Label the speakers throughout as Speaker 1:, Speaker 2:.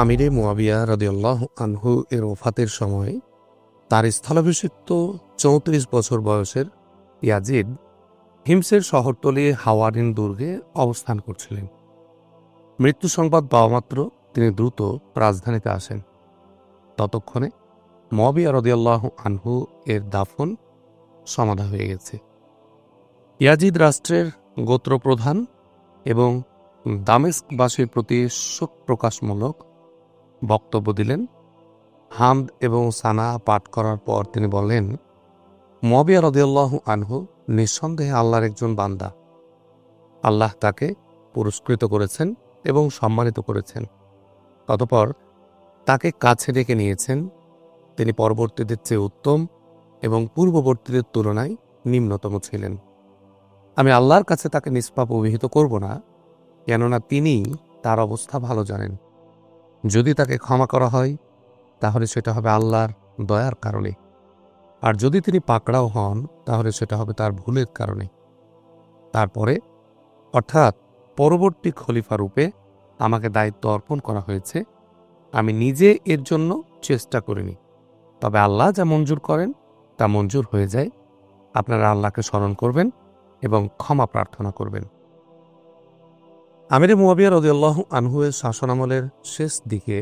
Speaker 1: আমিরে মুয়াবিয়া রাদিয়াল্লাহু আনহু এর ওফাতের সময় তার স্থলাভিষিক্ত ৩৪ বছর বয়সের ইয়াজিদ হিমসের শহরতলি হাওয়ারিন দুর্গে অবস্থান করছিলেন। মৃত্যু সংবাদ পাওয়া মাত্র তিনি দ্রুত রাজধানীতে আসেন। ততক্ষণে মুয়াবিয়া রাদিয়াল্লাহু আনহু এর দাফন সমাধা হয়ে গেছে। ইয়াজিদ রাষ্ট্রের গোত্রপ্রধান এবং দামেস্কবাসীর প্রতি শোক প্রকাশমূলক বক্তব্য দিলেন। হামদ এবং সানা পাঠ করার পর তিনি বললেন, মুয়াবিয়া রাদিয়াল্লাহু আনহু নিঃসন্দেহে আল্লাহর একজন বান্দা। আল্লাহ তাকে পুরস্কৃত করেছেন এবং সম্মানিত করেছেন। অতঃপর তাকে কাছে ডেকে নিয়েছেন। তিনি পরবর্তীদের চেয়ে উত্তম এবং পূর্ববর্তীদের তুলনায় নিম্নতম ছিলেন। আমি আল্লাহর কাছে তাকে নিষ্পাপ অভিহিত করব না, কেননা তিনি তার অবস্থা ভালো জানেন। যদি তাকে ক্ষমা করা হয় তাহলে সেটা হবে আল্লাহর দয়ার কারণে, আর যদি তিনি পাকড়াও হন তাহলে সেটা হবে তার ভুলের কারণে। তারপরে অর্থাৎ পরবর্তী খলিফা রূপে আমাকে দায়িত্ব অর্পণ করা হয়েছে। আমি নিজে এর জন্য চেষ্টা করিনি, তবে আল্লাহ যা মঞ্জুর করেন তা মঞ্জুর হয়ে যায়। আপনারা আল্লাহকে স্মরণ করবেন এবং ক্ষমা প্রার্থনা করবেন। আমিরে মুয়াবিয়া রাদিয়াল্লাহু আনহু এর শাসনামলের শেষ দিকে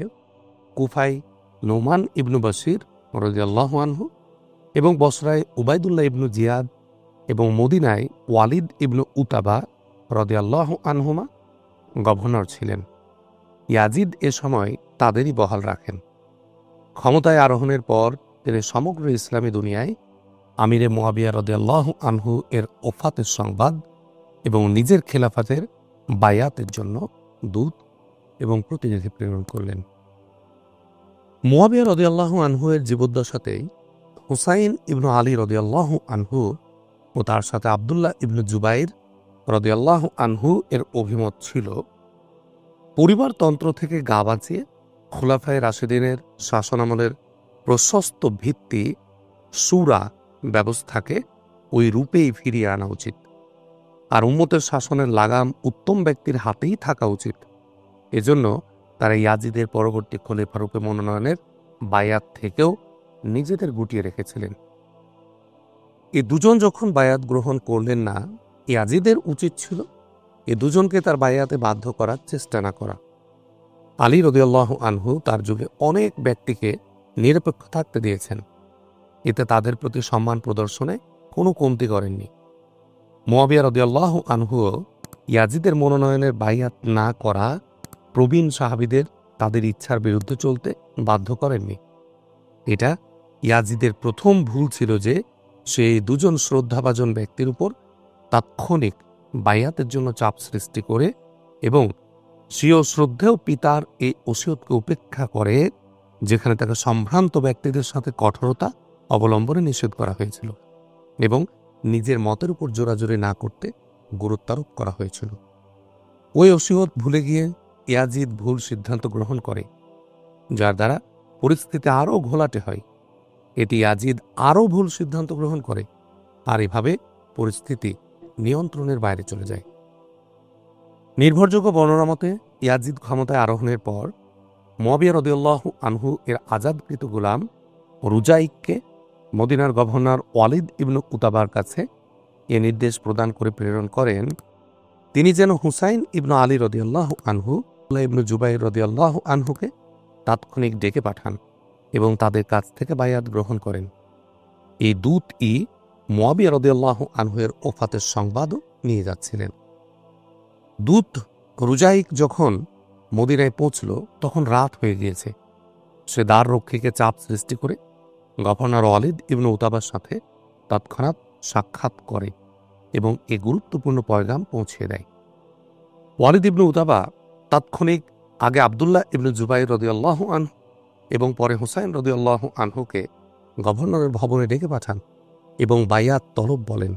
Speaker 1: কুফায় নোমান ইবনু বশির রাদিয়াল্লাহু আনহু এবং বসরায় উবাইদুল্লাহ ইবনু জিয়াদ এবং মদিনায় ওয়ালিদ ইবনু উতাবা রাদিয়াল্লাহু আনহুমা গভর্নর ছিলেন। ইয়াজিদ এ সময় তাদেরই বহাল রাখেন। ক্ষমতায় আরোহণের পর তিনি সমগ্র ইসলামী দুনিয়ায় আমিরে মুয়াবিয়া রাদিয়াল্লাহু আনহু এর ওফাতের সংবাদ এবং নিজের খেলাফতের বায়াতের জন্য দূত এবং প্রতিনিধি প্রেরণ করলেন। মুয়াবিয়া রাদিয়াল্লাহু আনহু এর জীবদ্দশাতেই হুসাইন ইবনু আলী রাদিয়াল্লাহু আনহু ও তার সাথে আবদুল্লাহ ইবনু জুবাইর রাদিয়াল্লাহু আনহু এর অভিমত ছিল, পরিবারতন্ত্র থেকে গা বাঁচিয়ে খোলাফায়ে রাশিদিনের শাসনামলের প্রশস্ত ভিত্তি শুরা ব্যবস্থাকে ওই রূপেই ফিরিয়ে আনা উচিত, আর উম্মতের শাসনের লাগাম উত্তম ব্যক্তির হাতেই থাকা উচিত। এজন্য তারা ইয়াজিদের পরবর্তী খলিফা রূপে মনোনয়নের বায়াত থেকেও নিজেদের গুটিয়ে রেখেছিলেন। এ দুজন যখন বায়াত গ্রহণ করলেন না, ইয়াজিদের উচিত ছিল এ দুজনকে তার বায়াতে বাধ্য করার চেষ্টা না করা। আলী রাদিয়াল্লাহু আনহু তার যুগে অনেক ব্যক্তিকে নিরপেক্ষ থাকতে দিয়েছেন, এতে তাদের প্রতি সম্মান প্রদর্শনে কোনো কমতি করেননি। মুয়াবিয়া রাদিয়াল্লাহু আনহুও ইয়াজিদের মনোনয়নের বায়াত না করা প্রবীণ সাহাবীদের তাদের ইচ্ছার বিরুদ্ধে চলতে বাধ্য করেননি। এটা ইয়াজিদের প্রথম ভুল ছিল যে সে দুজন শ্রদ্ধাভাজন ব্যক্তির উপর তাৎক্ষণিক বায়াতের জন্য চাপ সৃষ্টি করে এবং স্বীয় শ্রদ্ধেয় পিতার এই ওসিয়তকে উপেক্ষা করে, যেখানে তাকে সম্ভ্রান্ত ব্যক্তিদের সাথে কঠোরতা অবলম্বনে নিষেধ করা হয়েছিল এবং নিজের মতের উপর জোরাজোরি না করতে গুরুত্বারোপ করা হয়েছিল। ওই ওসিয়ত ভুলে গিয়ে ইয়াজিদ ভুল সিদ্ধান্ত গ্রহণ করে, যার দ্বারা পরিস্থিতি আরও ঘোলাটে হয়। এটি ইয়াজিদ আরও ভুল সিদ্ধান্ত গ্রহণ করে, আর এভাবে পরিস্থিতি নিয়ন্ত্রণের বাইরে চলে যায়। নির্ভরযোগ্য বর্ণনা মতে ইয়াজিদ ক্ষমতায় আরোহণের পর মুয়াবিয়া রাদিয়াল্লাহু আনহু এর আজাদকৃত গোলাম রুজাইককে মদিনার গভর্নর ওয়ালিদ ইবনু উতাবার কাছে এ নির্দেশ প্রদান করে প্রেরণ করেন, তিনি যেন হুসাইন ইবনু আলী রাদিয়াল্লাহু আনহু ইবনু জুবাইর রাদিয়াল্লাহু আনহুকে তাৎক্ষণিক ডেকে পাঠান এবং তাদের কাছ থেকে বায়াত গ্রহণ করেন। এই দূতই মুয়াবিয়া রাদিয়াল্লাহু আনহু এর ওফাতের সংবাদও নিয়ে যাচ্ছিলেন। দূত রুজাইক যখন মদিনায় পৌঁছল তখন রাত হয়ে গিয়েছে। সে দ্বার রক্ষীকে চাপ সৃষ্টি করে গভর্নর ওয়ালিদ ইবনু উতাবার সাথে তৎক্ষণাৎ সাক্ষাৎ করে এবং এ গুরুত্বপূর্ণ পয়গাম পৌঁছে দেয়। ওয়ালিদ ইবনু উতাবা তাৎক্ষণিক আগে আবদুল্লাহ ইবনু জুবাইর রাদিয়াল্লাহু আনহু এবং পরে হুসাইন রাদিয়াল্লাহু আনহুকে গভর্নরের ভবনে ডেকে পাঠান এবং বায়াত তলব বলেন।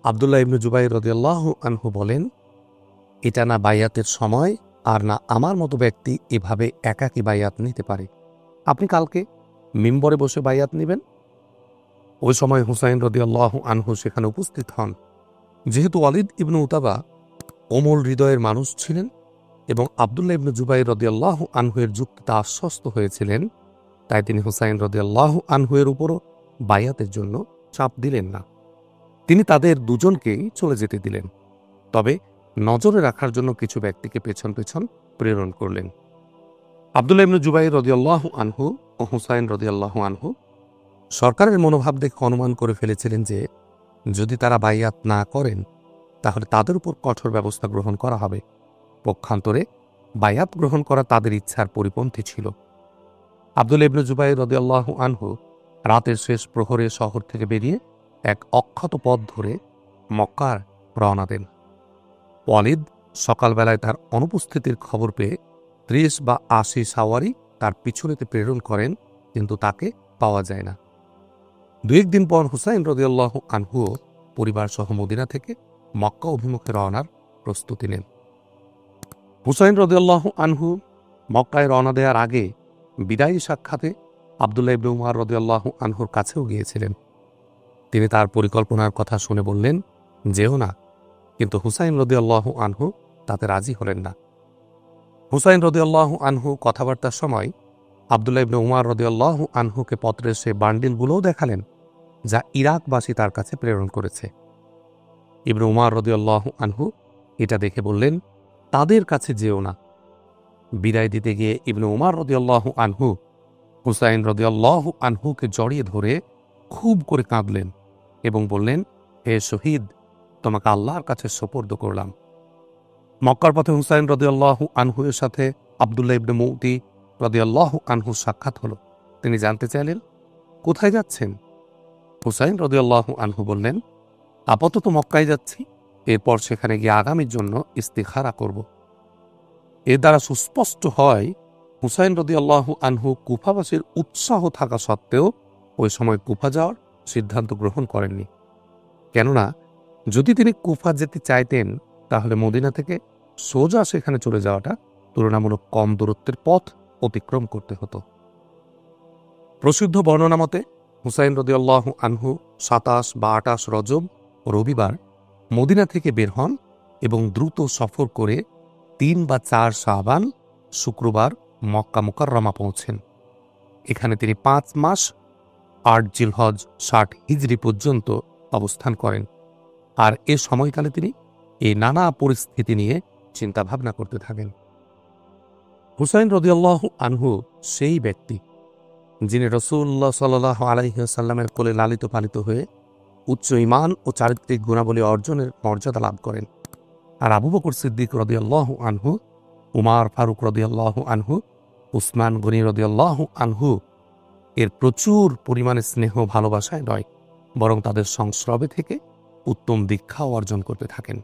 Speaker 1: আবদুল্লাহ ইবনু জুবাইর রাদিয়াল্লাহু আনহু বলেন, এটা না বায়াতের সময়, আর না আমার মতো ব্যক্তি এভাবে একাকী বায়াত নিতে পারে। আপনি কালকে মিম্বরে বসে বায়াত নেবেন। ওই সময় হুসাইন রাদিয়াল্লাহু আনহু সেখানে উপস্থিত হন। যেহেতু ওয়ালিদ ইবনু উতাবা কোমল হৃদয়ের মানুষ ছিলেন, এবং আবদুল্লাহ ইবনে জুবাইর রাদিয়াল্লাহু আনহুয়ের যুক্তিতে আশ্বস্ত হয়েছিলেন, তাই তিনি হুসাইন রাদিয়াল্লাহু আনহুয়ের উপরও বায়াতের জন্য চাপ দিলেন না। তিনি তাদের দুজনকেই চলে যেতে দিলেন, তবে নজরে রাখার জন্য কিছু ব্যক্তিকে পেছন পেছন প্রেরণ করলেন। আবদুল্লাহ ইবনে জুবাইর রাদিয়াল্লাহু আনহু ও হুসাইন রাদিয়াল্লাহু আনহু সরকারের মনোভাব দেখে অনুমান করে ফেলেছিলেন যে যদি তারা বাইয়াত না করেন তাহলে তাদের উপর কঠোর ব্যবস্থা গ্রহণ করা হবে। পক্ষান্তরে বায়াত গ্রহণ করা তাদের ইচ্ছার পরিপন্থী ছিল। আবদুল্লাহ ইবনে জুবাইর রাদিয়াল্লাহু আনহু রাতের শেষ প্রহরে শহর থেকে বেরিয়ে এক অক্ষত পথ ধরে মক্কার রওনা দেন। ওয়ালিদ সকালবেলায় তার অনুপস্থিতির খবর পেয়ে ৩০ বা ৮০ সাওয়ারি তার পিছনেতে প্রেরণ করেন, কিন্তু তাকে পাওয়া যায় না। দু একদিন পর হুসাইন রাদিয়াল্লাহু আনহুও পরিবার সহ মদিনা থেকে মক্কা অভিমুখে রওনার প্রস্তুতি নেন। হুসাইন রাদিয়াল্লাহু আনহু মক্কায় রওনা দেওয়ার আগে বিদায়ী সাক্ষাতে আবদুল্লাহ ইবনে উমর রাদিয়াল্লাহু আনহুর কাছেও গিয়েছিলেন। তিনি তার পরিকল্পনার কথা শুনে বললেন, যেও না, কিন্তু হুসাইন রাদিয়াল্লাহু আনহু তাতে রাজি হলেন না। হুসাইন রাদিয়াল্লাহু আনহু কথাবার্তার সময় আবদুল্লাহ ইবনে উমর রাদিয়াল্লাহু আনহুকে পত্রের সে বান্ডিলগুলোও দেখালেন যা ইরাকবাসী তার কাছে প্রেরণ করেছে। ইবনে উমর রাদিয়াল্লাহু আনহু এটা দেখে বললেন, তাদের কাছে যেও না। বিদায় দিতে গিয়ে ইবনে উমর রাদিয়াল্লাহু আনহু হুসাইন রাদিয়াল্লাহু আনহুকে জড়িয়ে ধরে খুব করে কাঁদলেন এবং বললেন, হে শহীদ, তোমাকে আল্লাহর কাছে সোপর্দ করলাম। মক্কার পথে হুসাইন রাদিয়াল্লাহু আনহু এর সাথে আবদুল্লাহ ইবনে মুতি রাদিয়াল্লাহু আনহু সাক্ষাৎ হলো। তিনি জানতে চাইলেন, কোথায় যাচ্ছেন? হুসাইন রাদিয়াল্লাহু আনহু বললেন, আপাতত মক্কায় যাচ্ছি, এরপর সেখানে গিয়ে আগামীর জন্য ইস্তিখারা করব। এর দ্বারা সুস্পষ্ট হয় হুসাইন রাদিয়াল্লাহু আনহু কুফাবাসীর উৎসাহ থাকা সত্ত্বেও ওই সময় কুফা যাওয়ার সিদ্ধান্ত গ্রহণ করেননি। কেননা যদি তিনি কুফা যেতে চাইতেন তাহলে মদিনা থেকে সোজা সেখানে চলে যাওয়াটা তুলনামূলক কম দূরত্বের পথ অতিক্রম করতে হতো। প্রসিদ্ধ বর্ণনা মতে হুসাইন রাদিয়াল্লাহু আনহু ২৭ বা ২৮ রজব রবিবার মদিনা থেকে বের হন এবং দ্রুত সফর করে ৩ বা ৪ শাবান শুক্রবার মক্কা মুকাররমা পৌঁছেন। এখানে তিনি ৫ মাস ৮ জিলহজ ৬০ হিজরি পর্যন্ত অবস্থান করেন। আর এ সময়কালে তিনি এই নানা পরিস্থিতি নিয়ে চিন্তাভাবনা করতে থাকেন। হুসাইন রাদিয়াল্লাহু আনহু সেই ব্যক্তি যিনি রাসূলুল্লাহ সাল্লাল্লাহু আলাইহি ওয়াসাল্লামের কোলে লালিত পালিত হয়ে উচ্চ ঈমান ও চারিত্রিক গুণাবলী অর্জনের মর্যাদা লাভ করেন। আর আবু বকর সিদ্দিক রাদিয়াল্লাহু আনহু, উমর ফারুক রাদিয়াল্লাহু আনহু, উসমান গনি রাদিয়াল্লাহু আনহু এর প্রচুর পরিমাণে স্নেহ ভালোবাসায় নয়, বরং তাদের সংস্রবে থেকে উত্তম দীক্ষাও অর্জন করতে থাকেন।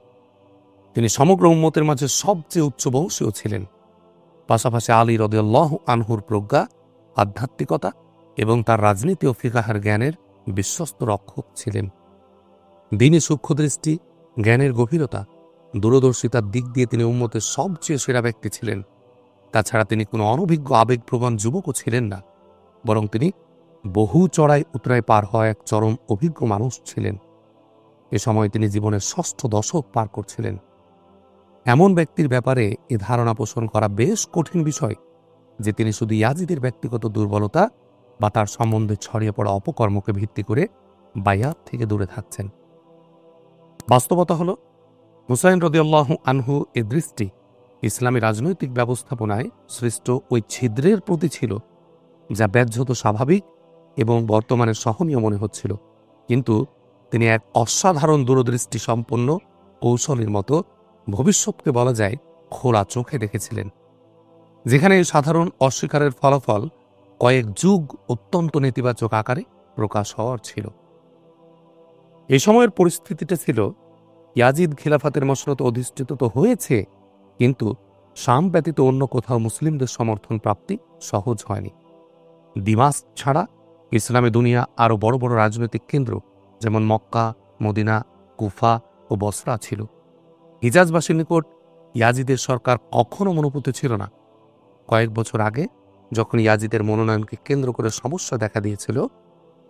Speaker 1: তিনি সমগ্র উম্মতের মাঝে সবচেয়ে উচ্চবংশীয় ছিলেন। পাশাপাশি আলী রাদিয়াল্লাহু আনহুর প্রজ্ঞা, আধ্যাত্মিকতা এবং তার রাজনীতি ও ফিকহের জ্ঞানের বিশ্বস্ত রক্ষক ছিলেন। দ্বীনি সূক্ষ্মদৃষ্টি, জ্ঞানের গভীরতা, দূরদর্শিতার দিক দিয়ে তিনি উম্মতের সবচেয়ে সেরা ব্যক্তি ছিলেন। তাছাড়া তিনি কোনো অনভিজ্ঞ আবেগপ্রবণ যুবকও ছিলেন না, বরং তিনি বহু চড়াই উতরাই পার হওয়া এক চরম অভিজ্ঞ মানুষ ছিলেন। এ সময় তিনি জীবনের ৬ষ্ঠ দশক পার করছিলেন। এমন ব্যক্তির ব্যাপারে এ ধারণা পোষণ করা বেশ কঠিন বিষয় যে তিনি শুধু ইয়াজিদের ব্যক্তিগত দুর্বলতা বা তার সম্বন্ধে ছড়িয়ে পড়া অপকর্মকে ভিত্তি করে বায়াত থেকে দূরে থাকছেন। বাস্তবতা হল হুসাইন রাদিয়াল্লাহু আনহু এর দৃষ্টি ইসলামী রাজনৈতিক ব্যবস্থাপনায় সৃষ্ট ওই ছিদ্রের প্রতি ছিল, যা ব্যাহত স্বাভাবিক এবং বর্তমানে সহনীয় মনে হচ্ছিল। কিন্তু তিনি এক অসাধারণ দূরদৃষ্টি সম্পন্ন কৌশলীর মতো ভবিষ্যৎকে বলা যায় খোলা চোখে দেখেছিলেন, যেখানে এই সাধারণ অস্বীকারের ফলাফল কয়েক যুগ অত্যন্ত নেতিবাচক আকারে প্রকাশ হওয়ার ছিল। এই সময়ের পরিস্থিতিটা ছিল ইয়াজিদ খিলাফতের মসনদ অধিষ্ঠিত তো হয়েছে, কিন্তু শাম ব্যতীত অন্য কোথাও মুসলিমদের সমর্থন প্রাপ্তি সহজ হয়নি। দিমাস্ক ছাড়া ইসলামী দুনিয়া আরও বড় বড় রাজনৈতিক কেন্দ্র যেমন মক্কা, মদিনা, কুফা ও বসরা ছিল। হিজাজবাসীর নিকট ইয়াজিদের সরকার কখনো মনোভূত ছিল না। কয়েক বছর আগে যখন ইয়াজিদের মনোনয়নকে কেন্দ্র করে সমস্যা দেখা দিয়েছিল,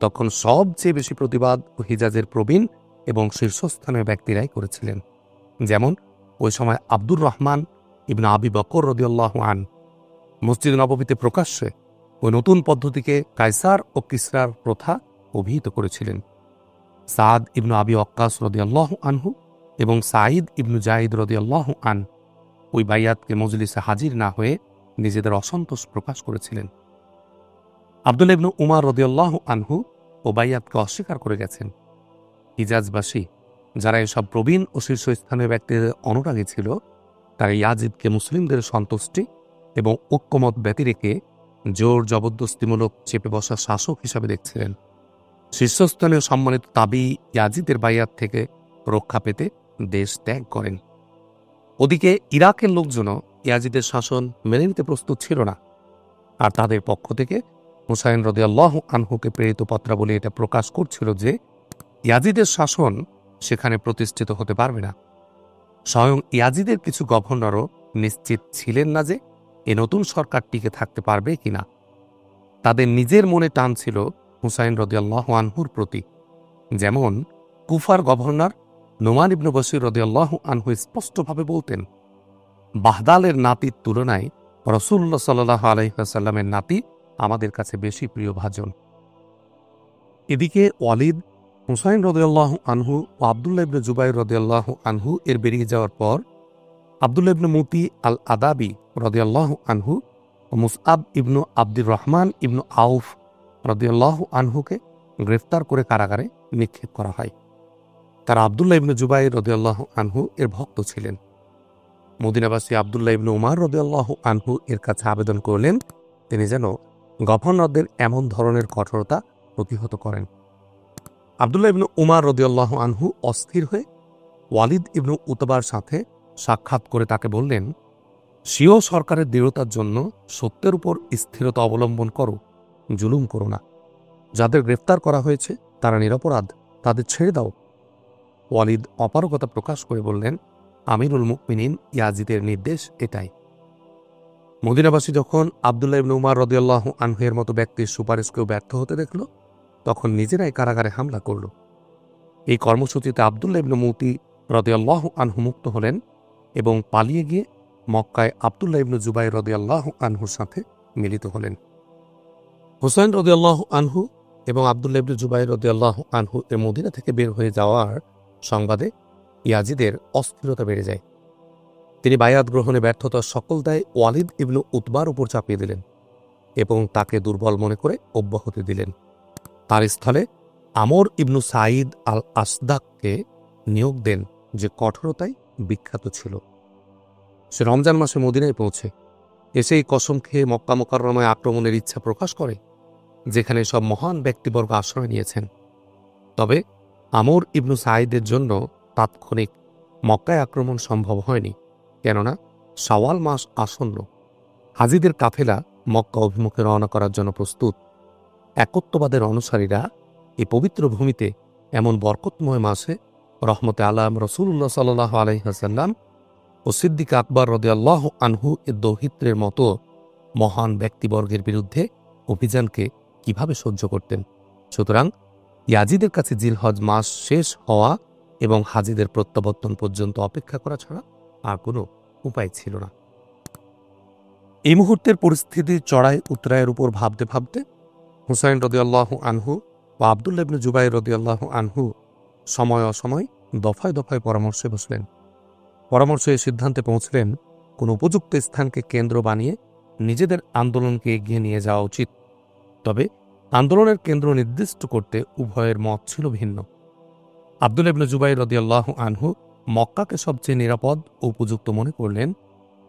Speaker 1: তখন সবচেয়ে বেশি প্রতিবাদ ও হিজাজের প্রবীণ এবং শীর্ষস্থানীয় ব্যক্তিরাই করেছিলেন। যেমন ওই সময় আব্দুর রহমান ইবনে আবি বকর রাদিয়াল্লাহু আনহু মসজিদ নববীতে প্রকাশ্যে ওই নতুন পদ্ধতিকে কায়সার ও কিসরার প্রথা অভিহিত করেছিলেন। সাদ ইবনু আবি ওয়াক্কাস রাদিয়াল্লাহু আনহু এবং সাঈদ ইবনু জাইদ রাদিয়াল্লাহু আনহু ওই বাইয়াতকে মজলিসে হাজির না হয়ে নিজেদের অসন্তোষ প্রকাশ করেছিলেন। আব্দুল্লাহ ইবনু উমার রাদিয়াল্লাহু আনহু ও বাইয়াতকে অস্বীকার করে গেছেন। হিজাজবাসী যারা এসব প্রবীণ ও শীর্ষস্থানীয় ব্যক্তিদের অনুরাগী ছিল, তারা ইয়াজিদকে মুসলিমদের সন্তুষ্টি এবং ঐক্যমত ব্যতিরেকে জোর জবরদস্তিমূলক চেপে বসা শাসক হিসাবে দেখছিলেন। শীর্ষস্থানীয় সম্মানিত তাবি ইয়াজিদের বাইয়াত থেকে রক্ষা পেতে দেশ ত্যাগ করেন। ওদিকে ইরাকের লোকজনও ইয়াজিদের শাসন মেনে নিতে প্রস্তুত ছিল না, আর তাদের পক্ষ থেকে হুসাইন রাদিয়াল্লাহু আনহুকে প্রেরিত পত্রাবলী এটা প্রকাশ করছিল যে ইয়াজিদের শাসন সেখানে প্রতিষ্ঠিত হতে পারবে না। স্বয়ং ইয়াজিদের কিছু গভর্নরও নিশ্চিত ছিলেন না যে এ নতুন সরকার টিকে থাকতে পারবে কিনা। তাদের নিজের মনে টান ছিল হুসাইন রাদিয়াল্লাহু আনহুর প্রতি। যেমন কুফার গভর্নর নোমান ইবনে বশির রাদিয়াল্লাহু আনহু স্পষ্টভাবে বলতেন, বাহদালের নাতির তুলনায় রাসূলুল্লাহ সাল্লাল্লাহু আলাইহি ওয়াসাল্লামের নাতি আমাদের কাছে বেশি প্রিয়ভাজন। এদিকে ওয়ালিদ হুসাইন রাদিয়াল্লাহু আনহু ও আব্দুল্লাহ ইবনে জুবাইর রাদিয়াল্লাহু আনহু এর বেরিয়ে যাওয়ার পর আব্দুল্লাহ ইবনে মুতি আল আদাবি রাদিয়াল্লাহু আনহু ও মুসআব ইবনু আব্দুর রহমান ইবনু আউফ রাদিয়াল্লাহু আনহুকে গ্রেফতার করে কারাগারে নিক্ষেপ করা হয়। তারা আব্দুল্লাহ ইবনে জুবাইর রাদিয়াল্লাহু আনহু এর ভক্ত ছিলেন। মদিনাবাসী আব্দুল্লাহ ইবনে উমার রাদিয়াল্লাহু আনহু এর কাছে আবেদন করলেন তিনি যেন গভর্নরদের এমন ধরনের কঠোরতা প্রতিহত করেন। আব্দুল্লাহ ইবনে উমার রাদিয়াল্লাহু আনহু অস্থির হয়ে ওয়ালিদ ইবনু উতবার সাথে সাক্ষাৎ করে তাকে বললেন, স্বীয় সরকারের দৃঢ়তার জন্য সত্যের উপর স্থিরতা অবলম্বন করো, জুলুম করো না। যাদের গ্রেফতার করা হয়েছে তারা নিরপরাধ, তাদের ছেড়ে দাও। ওয়ালিদ অপারগতা প্রকাশ করে বললেন, আমিরুল মুমিনিন ইয়াজিদের নির্দেশ এটাই। মদিনাবাসী যখন আব্দুল্লাহ ইবনে উমার রাদিয়াল্লাহু আনহু এর মতো ব্যক্তির সুপারিশকেও ব্যর্থ হতে দেখল, তখন নিজেরাই কারাগারে হামলা করল। এই কর্মসূচিতে আব্দুল্লাহ ইবনে মুতি রাদিয়াল্লাহু আনহু মুক্ত হলেন এবং পালিয়ে গিয়ে মক্কায় আব্দুল্লাহ ইবনে জুবাইর রাদিয়াল্লাহু আনহুর সাথে মিলিত হলেন। হুসাইন রাদিয়াল্লাহু আনহু এবং আব্দুল্লাহ ইবনে জুবাইর রাদিয়াল্লাহু আনহু এর মদিনা থেকে বের হয়ে যাওয়ার সংবাদে ইয়াজিদের অস্থিরতা বেড়ে যায়। তিনি বায়াত গ্রহণে ব্যর্থতার সকল দায় ওয়ালিদ ইবনু উতবার উপর চাপিয়ে দিলেন এবং তাকে দুর্বল মনে করে অব্যাহতি দিলেন। তার স্থলে আমর ইবনু সাঈদ আল আসদাককে নিয়োগ দেন, যে কঠোরতায় বিখ্যাত ছিল। সে রমজান মাসে মদিনায় পৌঁছে এসেই কসম খেয়ে মক্কা মুকাররমায় আক্রমণের ইচ্ছা প্রকাশ করে, যেখানে সব মহান ব্যক্তিবর্গ আশ্রয় নিয়েছেন। তবে আমর ইবনু সাঈদের জন্য তাৎক্ষণিক মক্কায় আক্রমণ সম্ভব হয়নি, কেননা শাওয়াল মাস আসন্ন। হাজিদের কাফেলা মক্কা অভিমুখে রওনা করার জন্য প্রস্তুত। একত্ববাদের অনুসারীরা এই পবিত্র ভূমিতে এমন বরকতময় মাসে রহমতে আলাম রাসূলুল্লাহ সাল্লাল্লাহু আলাইহি ওয়াসাল্লাম ও সিদ্দিক আকবর রাদিয়াল্লাহু আনহু এর দৌহিত্রের মতো মহান ব্যক্তিবর্গের বিরুদ্ধে অভিযানকে কিভাবে সহ্য করতেন। সুতরাং ইয়াজিদের কাছে জিলহজ মাস শেষ হওয়া এবং হাজিদের প্রত্যাবর্তন পর্যন্ত অপেক্ষা করা ছাড়া আর কোনো উপায় ছিল না। এই মুহূর্তের পরিস্থিতি চড়াই উতরায়ের উপর ভাবতে ভাবতে হুসাইন রাদিয়াল্লাহু আনহু ও আব্দুল্লাহ ইবনে জুবাইর রাদিয়াল্লাহু আনহু সময় অসময় দফায় দফায় পরামর্শে বসলেন। পরামর্শে সিদ্ধান্তে পৌঁছলেন কোন উপযুক্ত স্থানকে কেন্দ্র বানিয়ে নিজেদের আন্দোলনকে এগিয়ে নিয়ে যাওয়া উচিত। তবে আন্দোলনের কেন্দ্র নির্দিষ্ট করতে উভয়ের মত ছিল ভিন্ন। আব্দুল্লাহ ইবনে জুবাইর রাদিয়াল্লাহু আনহু মক্কাকে সবচেয়ে নিরাপদ ও উপযুক্ত মনে করলেন,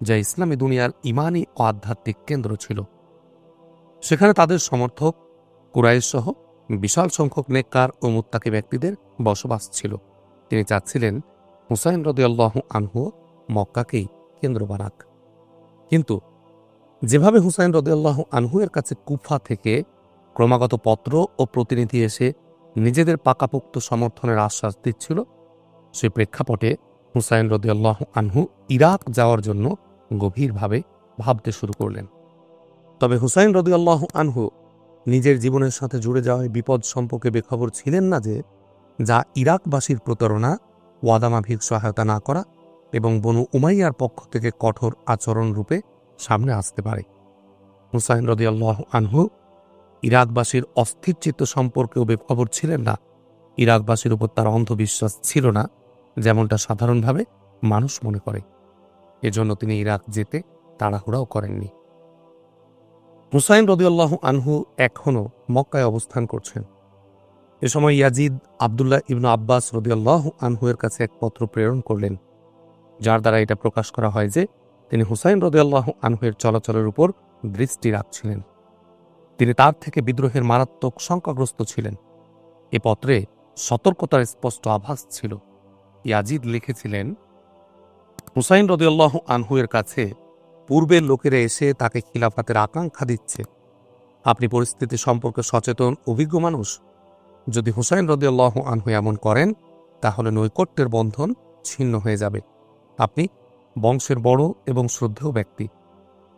Speaker 1: যা ইসলামী দুনিয়ার ইমানি ও আধ্যাত্মিক কেন্দ্র ছিল। সেখানে তাদের সমর্থক কুরাইশ সহ বিশাল সংখ্যক নেককার ও মুত্তাকি ব্যক্তিদের বসবাস ছিল। তিনি চাচ্ছিলেন হুসাইন রাদিয়াল্লাহু আনহু মক্কাকেই কেন্দ্র বানাক। কিন্তু যেভাবে হুসাইন রাদিয়াল্লাহু আনহু এর কাছে কুফা থেকে ক্রমাগত পত্র ও প্রতিনিধি এসে নিজেদের পাকাপোক্ত সমর্থনের আশ্বাস দিচ্ছিল, সে প্রেক্ষাপটে হুসাইন রাদিয়াল্লাহু আনহু ইরাক যাওয়ার জন্য গভীরভাবে ভাবতে শুরু করলেন। তবে হুসাইন রাদিয়াল্লাহু আনহু নিজের জীবনের সাথে জুড়ে যাওয়া বিপদ সম্পর্কে বেখবর ছিলেন না যে যা ইরাকবাসীর প্রতারণা, ওয়াদামাফিক সহায়তা না করা এবং বনু উমাইয়ার পক্ষ থেকে কঠোর আচরণ রূপে সামনে আসতে পারে। হুসাইন রাদিয়াল্লাহু আনহু ইরাকবাসীর অস্থির চিত্ত সম্পর্কেও বেখবর ছিলেন না। ইরাকবাসীর উপর তার অন্ধবিশ্বাস ছিল না, যেমনটা সাধারণভাবে মানুষ মনে করে। এজন্য তিনি ইরাক যেতে তাড়াহুড়াও করেননি। হুসাইন রাদিয়াল্লাহু আনহু এখনও মক্কায় অবস্থান করছেন। এ সময় ইয়াজিদ আবদুল্লাহ ইবনু আব্বাস রাদিয়াল্লাহু আনহু এর কাছে এক পত্র প্রেরণ করলেন, যার দ্বারা এটা প্রকাশ করা হয় যে তিনি হুসাইন রাদিয়াল্লাহু আনহু এর চলাচলের উপর দৃষ্টি রাখছিলেন। তিনি তার থেকে বিদ্রোহের মারাত্মক শঙ্কাগ্রস্ত ছিলেন। এ পত্রে সতর্কতার স্পষ্ট আভাস ছিল। ইয়াজিদ লিখেছিলেন, হুসাইন রাদিয়াল্লাহু আনহু এর কাছে পূর্বের লোকেরা এসে তাকে খিলাফাতের আকাঙ্ক্ষা দিচ্ছে। আপনি পরিস্থিতি সম্পর্কে সচেতন, অভিজ্ঞ মানুষ। যদি হুসাইন রাদিয়াল্লাহু আনহু এমন করেন, তাহলে নৈকট্যের বন্ধন ছিন্ন হয়ে যাবে। আপনি বংশের বড় এবং শ্রদ্ধেয় ব্যক্তি।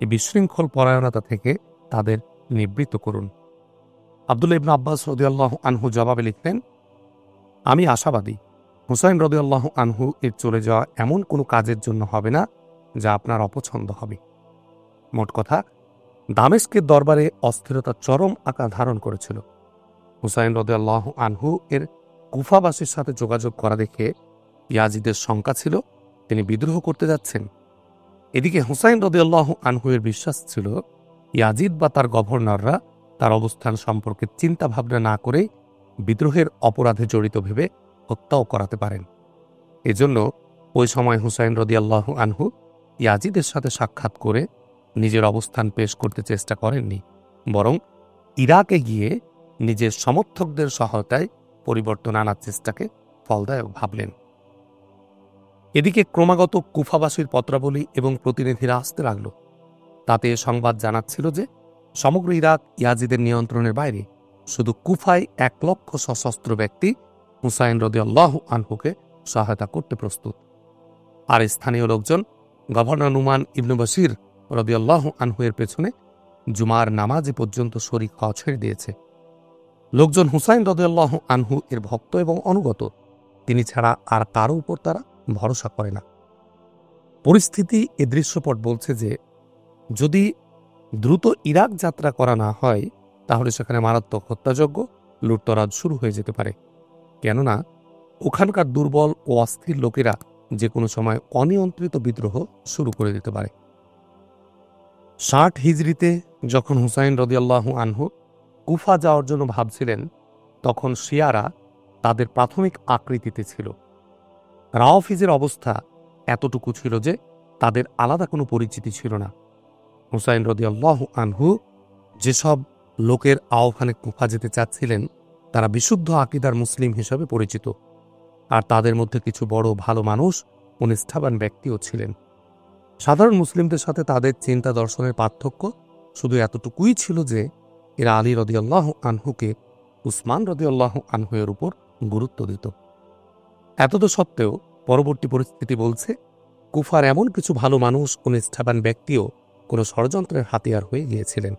Speaker 1: এই বিশৃঙ্খল পরায়ণতা থেকে তাদের নিবৃত্ত করুন। আবদুল্লাহ ইবনে আব্বাস রাদিয়াল্লাহু আনহু জবাবে লিখলেন, আমি আশাবাদী হুসাইন রাদিয়াল্লাহু আনহু এর চলে যাওয়া এমন কোনো কাজের জন্য হবে না যা আপনার অপছন্দ হবে। মোট কথা, দামেস্কের দরবারে অস্থিরতা চরম আকার ধারণ করেছিল। হুসাইন রাদিয়াল্লাহু আনহু এর কুফাবাসীর সাথে যোগাযোগ করা দেখে ইয়াজিদের শঙ্কা ছিল তিনি বিদ্রোহ করতে যাচ্ছেন। এদিকে হুসাইন রাদিয়াল্লাহু আনহু এর বিশ্বাস ছিল ইয়াজিদ বা তার গভর্নররা তার অবস্থান সম্পর্কে চিন্তা ভাবনা না করে বিদ্রোহের অপরাধে জড়িত ভেবে হত্যাও করাতে পারেন। এজন্য ওই সময় হুসাইন রাদিয়াল্লাহু আনহু ইয়াজিদের সাথে সাক্ষাৎ করে নিজের অবস্থান পেশ করতে চেষ্টা করেননি, বরং ইরাকে গিয়ে নিজের সমর্থকদের সহায়তায় পরিবর্তন আনার চেষ্টাকে ফলদায়ক ভাবলেন। এদিকে ক্রমাগত কুফাবাসীর পত্রাবলী এবং প্রতিনিধিরা আসতে লাগল। তাতে সংবাদ জানাচ্ছিল যে সমগ্র ইরাক ইয়াজিদের নিয়ন্ত্রণের বাইরে। শুধু কুফায় 1,00,000 সশস্ত্র ব্যক্তি হুসাইন রাদিয়াল্লাহু আনহুকে সহায়তা করতে প্রস্তুত। আর স্থানীয় লোকজন গভর্নর নুমান ইবনু বশির রাদিয়াল্লাহু আনহু এর পেছনে জুমার নামাজে পর্যন্ত শরীক হওয়া ছেড়ে দিয়েছে। লোকজন হুসাইন রাদিয়াল্লাহু আনহু এর ভক্ত এবং অনুগত। তিনি ছাড়া আর কারো উপর তারা ভরসা করে না। পরিস্থিতি এ দৃশ্যপট বলছে যে যদি দ্রুত ইরাক যাত্রা করা না হয়, তাহলে সেখানে মারাত্মক হত্যাযজ্ঞ, লুটতরাজ শুরু হয়ে যেতে পারে। কেননা ওখানকার দুর্বল ও অস্থির লোকেরা যে কোনো সময় অনিয়ন্ত্রিত বিদ্রোহ শুরু করে দিতে পারে। 60 হিজরিতে যখন হুসাইন রাদিয়াল্লাহু আনহু কুফা যাওয়ার জন্য ভাবছিলেন, তখন শিয়ারা তাদের প্রাথমিক আকৃতিতে ছিল। রাওয়াফিজের অবস্থা এতটুকু ছিল যে তাদের আলাদা কোনো পরিচিতি ছিল না। হুসাইন রাদিয়াল্লাহু আনহু যেসব লোকের আহ্বানে কুফা যেতে চাচ্ছিলেন, তারা বিশুদ্ধ আকীদার মুসলিম হিসাবে পরিচিত। আর তাদের মধ্যে কিছু বড় ভালো মানুষ ও নিষ্ঠাবান ব্যক্তিও ছিলেন। সাধারণ মুসলিমদের সাথে তাদের চিন্তা দর্শনের পার্থক্য শুধু এতটুকুই ছিল যে এরা আলী রাদিয়াল্লাহু আনহুকে উসমান রাদিয়াল্লাহু আনহু এর উপর গুরুত্ব দিত। এতদ সত্ত্বেও পরবর্তী পরিস্থিতি বলছে কুফার এমন কিছু ভালো মানুষ ও নিষ্ঠাবান ব্যক্তিও কোনো ষড়যন্ত্রের হাতিয়ার হয়ে গিয়েছিলেন।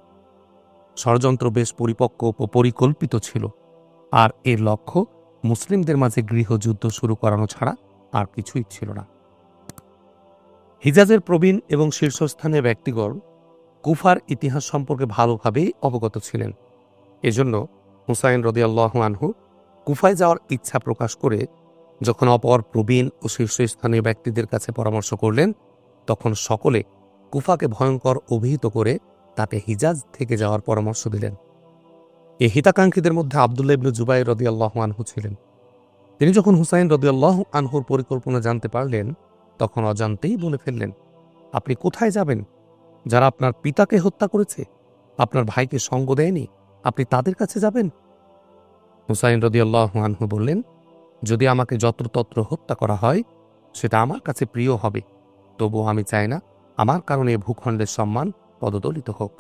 Speaker 1: ষড়যন্ত্র বেশ পরিপক্ক ও পরিকল্পিত ছিল, আর এর লক্ষ্য মুসলিমদের মাঝে গৃহযুদ্ধ শুরু করানো ছাড়া আর কিছুই ছিল না। হিজাজের প্রবীণ এবং শীর্ষস্থানীয় ব্যক্তিগণ কুফার ইতিহাস সম্পর্কে ভালোভাবেই অবগত ছিলেন। এজন্য হুসাইন রাদিয়াল্লাহু আনহু কুফায় যাওয়ার ইচ্ছা প্রকাশ করে যখন অপর প্রবীণ ও শীর্ষস্থানীয় ব্যক্তিদের কাছে পরামর্শ করলেন, তখন সকলে কুফাকে ভয়ঙ্কর অভিহিত করে তাতে হিজাজ থেকে যাওয়ার পরামর্শ দিলেন। এই হিতাকাঙ্ক্ষীদের মধ্যে আবদুল্লাহ ইবনে জুবাইর রাদিয়াল্লাহু আনহু ছিলেন। তিনি যখন হুসাইন রাদিয়াল্লাহু আনহুর পরিকল্পনা জানতে পারলেন, তখন অজান্তেই বলে ফেললেন, আপনি কোথায় যাবেন? যারা আপনার পিতাকে হত্যা করেছে, আপনার ভাইকে সঙ্গ দেয়নি, আপনি তাদের কাছে যাবেন? হুসাইন রাদিয়াল্লাহু আনহু বললেন, যদি আমাকে যত্রতত্র হত্যা করা হয়, সেটা আমার কাছে প্রিয় হবে, তবুও আমি চাই না আমার কারণে ভূখণ্ডের সম্মান পদদলিত হোক।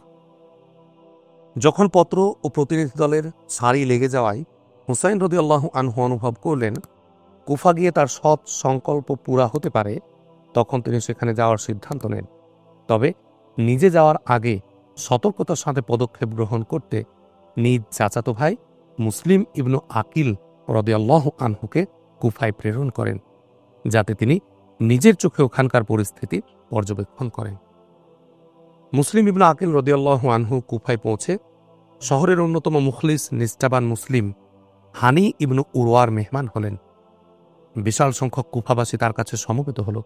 Speaker 1: যখন পত্র ও প্রতিনিধি দলের সারি লেগে যাওয়ায় হুসাইন রাদিয়াল্লাহু আনহু অনুভব করলেন কুফা গিয়ে তার সৎ সংকল্প পুরা হতে পারে, তখন তিনি সেখানে যাওয়ার সিদ্ধান্ত নেন। তবে নিজে যাওয়ার আগে সতর্কতার সাথে পদক্ষেপ গ্রহণ করতে নিজ চাচাতো ভাই মুসলিম ইবনু আকিল রাদিয়াল্লাহু আনহুকে কুফায় প্রেরণ করেন, যাতে তিনি নিজের চোখে ওখানকার পরিস্থিতি পর্যবেক্ষণ করেন। মুসলিম ইবনু আকিল রাদিয়াল্লাহু আনহু কুফায় পৌঁছে শহরের অন্যতম মুখলিস নিষ্ঠাবান মুসলিম হানি ইবনু উরওয়ার মেহমান হলেন। বিশাল সংখ্যক কুফাবাসী তার কাছে সমবেত হল।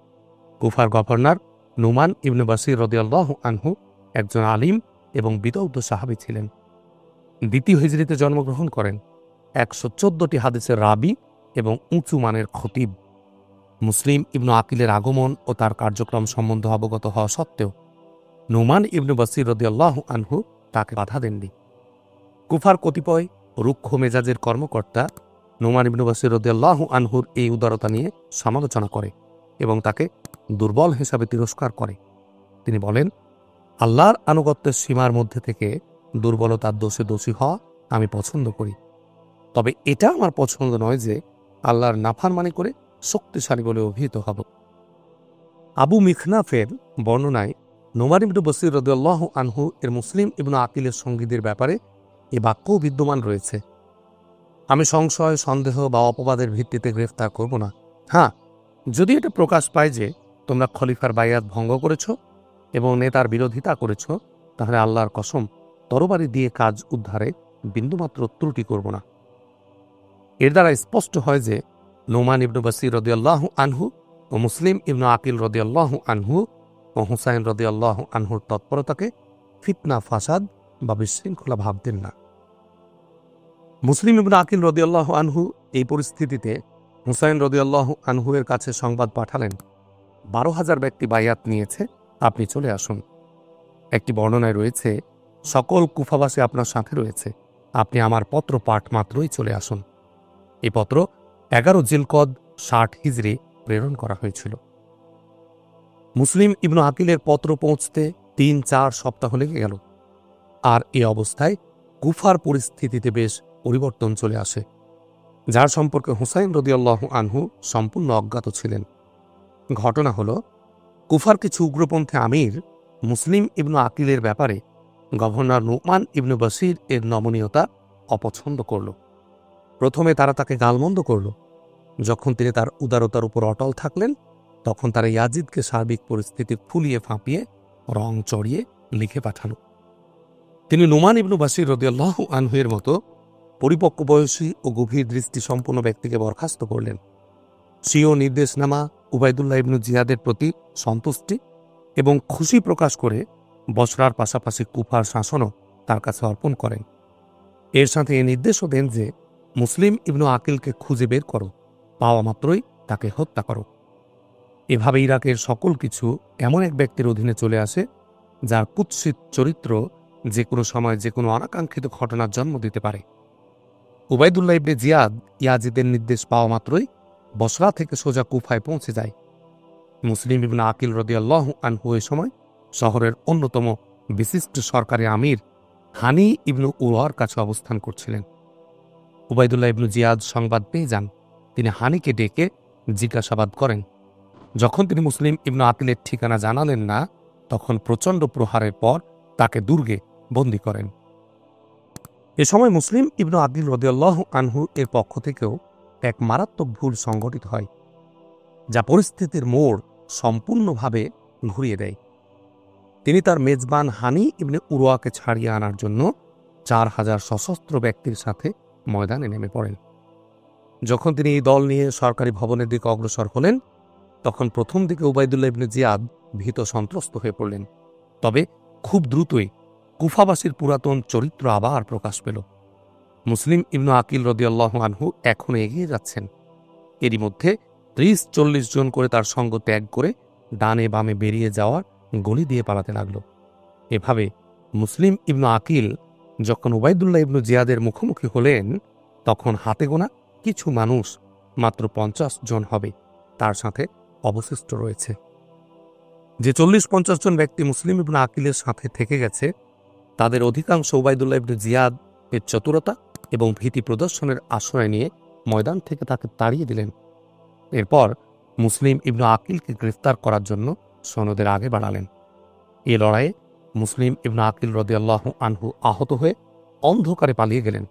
Speaker 1: কুফার গভর্নর নুমান ইবনু বাসির রাদিয়াল্লাহু আনহু একজন আলিম এবং বিদগ্ধ সাহাবী ছিলেন। দ্বিতীয় হিজরিতে জন্মগ্রহণ করেন। 114টি হাদিসের রাবি এবং উঁচু মানের খতিব। মুসলিম ইবনু আকিলের আগমন ও তার কার্যক্রম সম্বন্ধে অবগত হওয়া সত্ত্বেও নুমান ইবনু বাসির রাদিয়াল্লাহু আনহু তাকে বাধা দেননি। কুফার কতিপয় রুক্ষ মেজাজের কর্মকর্তা নুমান ইবনু বাসির রাদিয়াল্লাহু আনহুর এই উদারতা নিয়ে সমালোচনা করে এবং তাকে দুর্বল হিসাবে তিরস্কার করে। তিনি বলেন, আল্লাহর আনুগত্যের সীমার মধ্যে থেকে দুর্বলতার দোষে দোষী হওয়া আমি পছন্দ করি, তবে এটা আমার পছন্দ নয় যে আল্লাহর নাফরমানি করে শক্তিশালী বলে অভিহিত হব। আবু মিখনাফের বর্ণনায় নুমান ইবনু বাসির রাদিয়াল্লাহু আনহু এর মুসলিম ইবনু আকিলের সঙ্গীদের ব্যাপারে এ বাক্যও বিদ্যমান রয়েছে, আমি সংশয়, সন্দেহ বা অপবাদের ভিত্তিতে গ্রেফতার করব না। হ্যাঁ, যদি এটা প্রকাশ পায় যে তোমরা খলিফার বাইয়াত ভঙ্গ করেছ এবং নেতার বিরোধিতা করেছ, তাহলে আল্লাহর কসম তরবারি দিয়ে কাজ উদ্ধারে বিন্দুমাত্র ত্রুটি করব না। এর দ্বারা স্পষ্ট হয় যে নুমান ইবনু বাসির রাদিয়াল্লাহু আনহু ও মুসলিম ইবনু আকিল রাদিয়াল্লাহু আনহু ও হুসাইন রাদিয়াল্লাহু আনহুর তৎপরতাকে ফিতনা, ফাসাদ বা বিশৃঙ্খলা ভাবতেন না। মুসলিম ইবনু আকিল রাদিয়াল্লাহু আনহু এই পরিস্থিতিতে হুসাইন রাদিয়াল্লাহু আনহু এর কাছে সংবাদ পাঠালেন, 12,000 ব্যক্তি বাইয়াত নিয়েছে, আপনি চলে আসুন। একটি বর্ণনায় রয়েছে, সকল কুফাবাসী আপনার সাথে রয়েছে, আপনি আমার পত্র পাঠ মাত্রই চলে আসুন। এই পত্র 11 জিলকদ 60 হিজরি প্রেরণ করা হয়েছিল। মুসলিম ইবনু আকিলের পত্র পৌঁছতে 3-4 সপ্তাহ লেগে গেল। আর এ অবস্থায় কুফার পরিস্থিতিতে বেশ পরিবর্তন চলে আসে, যার সম্পর্কে হুসাইন রাদিয়াল্লাহু আনহু সম্পূর্ণ অজ্ঞাত ছিলেন। ঘটনা হল, কুফার কিছু উগ্রপন্থী আমির মুসলিম ইবনু আকিলের ব্যাপারে গভর্নর নুমান ইবনু বাসির এর নমনীয়তা অপছন্দ করল। প্রথমে তারা তাকে গালমন্দ করল। যখন তিনি তার উদারতার উপর অটল থাকলেন, তখন তারা ইয়াজিদকে সার্বিক পরিস্থিতি ফুলিয়ে ফাঁপিয়ে রং চড়িয়ে লিখে পাঠাল। তিনি নুমান ইবনু বাসির রাদিয়াল্লাহু আনহু এর মতো পরিপক্ব বয়সী ও গভীর দৃষ্টি সম্পন্ন ব্যক্তিকে বরখাস্ত করলেন। স্বীয় নির্দেশনামা উবাইদুল্লাহ ইবনু জিয়াদের প্রতি সন্তুষ্টি এবং খুশি প্রকাশ করে বসরার পাশাপাশি কুফার শাসনও তার কাছে অর্পণ করেন। এর সাথে এ নির্দেশও দেন যে মুসলিম ইবনু আকিলকে খুঁজে বের করো, পাওয়া মাত্রই তাকে হত্যা করো। এভাবে ইরাকের সকল কিছু এমন এক ব্যক্তির অধীনে চলে আসে, যার কুৎসিত চরিত্র যে কোনো সময় যে কোনো অনাকাঙ্ক্ষিত ঘটনার জন্ম দিতে পারে। উবাইদুল্লাহ ইবনে জিয়াদ ইয়াজিদের নির্দেশ পাওয়া মাত্রই বসরা থেকে সোজা কুফায় পৌঁছে যায়। মুসলিম ইবনু আকিল রাদিয়াল্লাহু আনহু এ সময় শহরের অন্যতম বিশিষ্ট সরকারি আমির হানি ইবনু উরওয়ার কাছে অবস্থান করছিলেন। উবাইদুল্লাহ ইবনু জিয়াদ সংবাদ পেয়ে যান। তিনি হানিকে ডেকে জিজ্ঞাসাবাদ করেন। যখন তিনি মুসলিম ইবনু আকিলের ঠিকানা জানালেন না, তখন প্রচণ্ড প্রহারের পর তাকে দুর্গে বন্দী করেন। এ সময় মুসলিম ইবনু আকিল রাদিয়াল্লাহু আনহু এর পক্ষ থেকেও এক মারাত্মক ভুল সংঘটিত হয়, যা পরিস্থিতির মোড় সম্পূর্ণভাবে ঘুরিয়ে দেয়। তিনি তার মেজবান হানি ইবনে উরওয়াকে ছাড়িয়ে আনার জন্য 4,000 সশস্ত্র ব্যক্তির সাথে ময়দানে নেমে পড়েন। যখন তিনি এই দল নিয়ে সরকারি ভবনের দিকে অগ্রসর হলেন, তখন প্রথম দিকে উবাইদুল্লাহ ইবনে জিয়াদ ভীত সন্ত্রস্ত হয়ে পড়লেন। তবে খুব দ্রুতই কুফাবাসীর পুরাতন চরিত্র আবার প্রকাশ পেল। মুসলিম ইবনু আকিল রাদিয়াল্লাহু আনহু এখন এগিয়ে যাচ্ছেন। এরই মধ্যে 30-40 জন করে তার সঙ্গ ত্যাগ করে ডানে বামে বেরিয়ে যাওয়ার গলি দিয়ে পালাতে লাগল। এভাবে মুসলিম ইবনু আকিল যখন উবাইদুল্লাহ ইবনু জিয়াদের মুখোমুখি হলেন, তখন হাতে গোনা কিছু মানুষ, মাত্র 50 জন হবে, তার সাথে অবশিষ্ট রয়েছে। যে 40-50 জন ব্যক্তি মুসলিম ইবনু আকিলের সাথে থেকে গেছে, তাদের অধিকাংশ উবাইদুল্লাহ ইবনু জিয়াদ এর চতুরতা এবং ভীতি প্রদর্শনের আশ্রয় নিয়ে ময়দান থেকে তাকে তাড়িয়ে দিলেন। এরপর মুসলিম ইবনু আকিলকে গ্রেফতার করার জন্য সৈন্যদের আগে বাড়ালেন। এ লড়াইয়ে মুসলিম ইবনু আকিল রাদিয়াল্লাহু আনহু আহত হয়ে অন্ধকারে পালিয়ে গেলেন।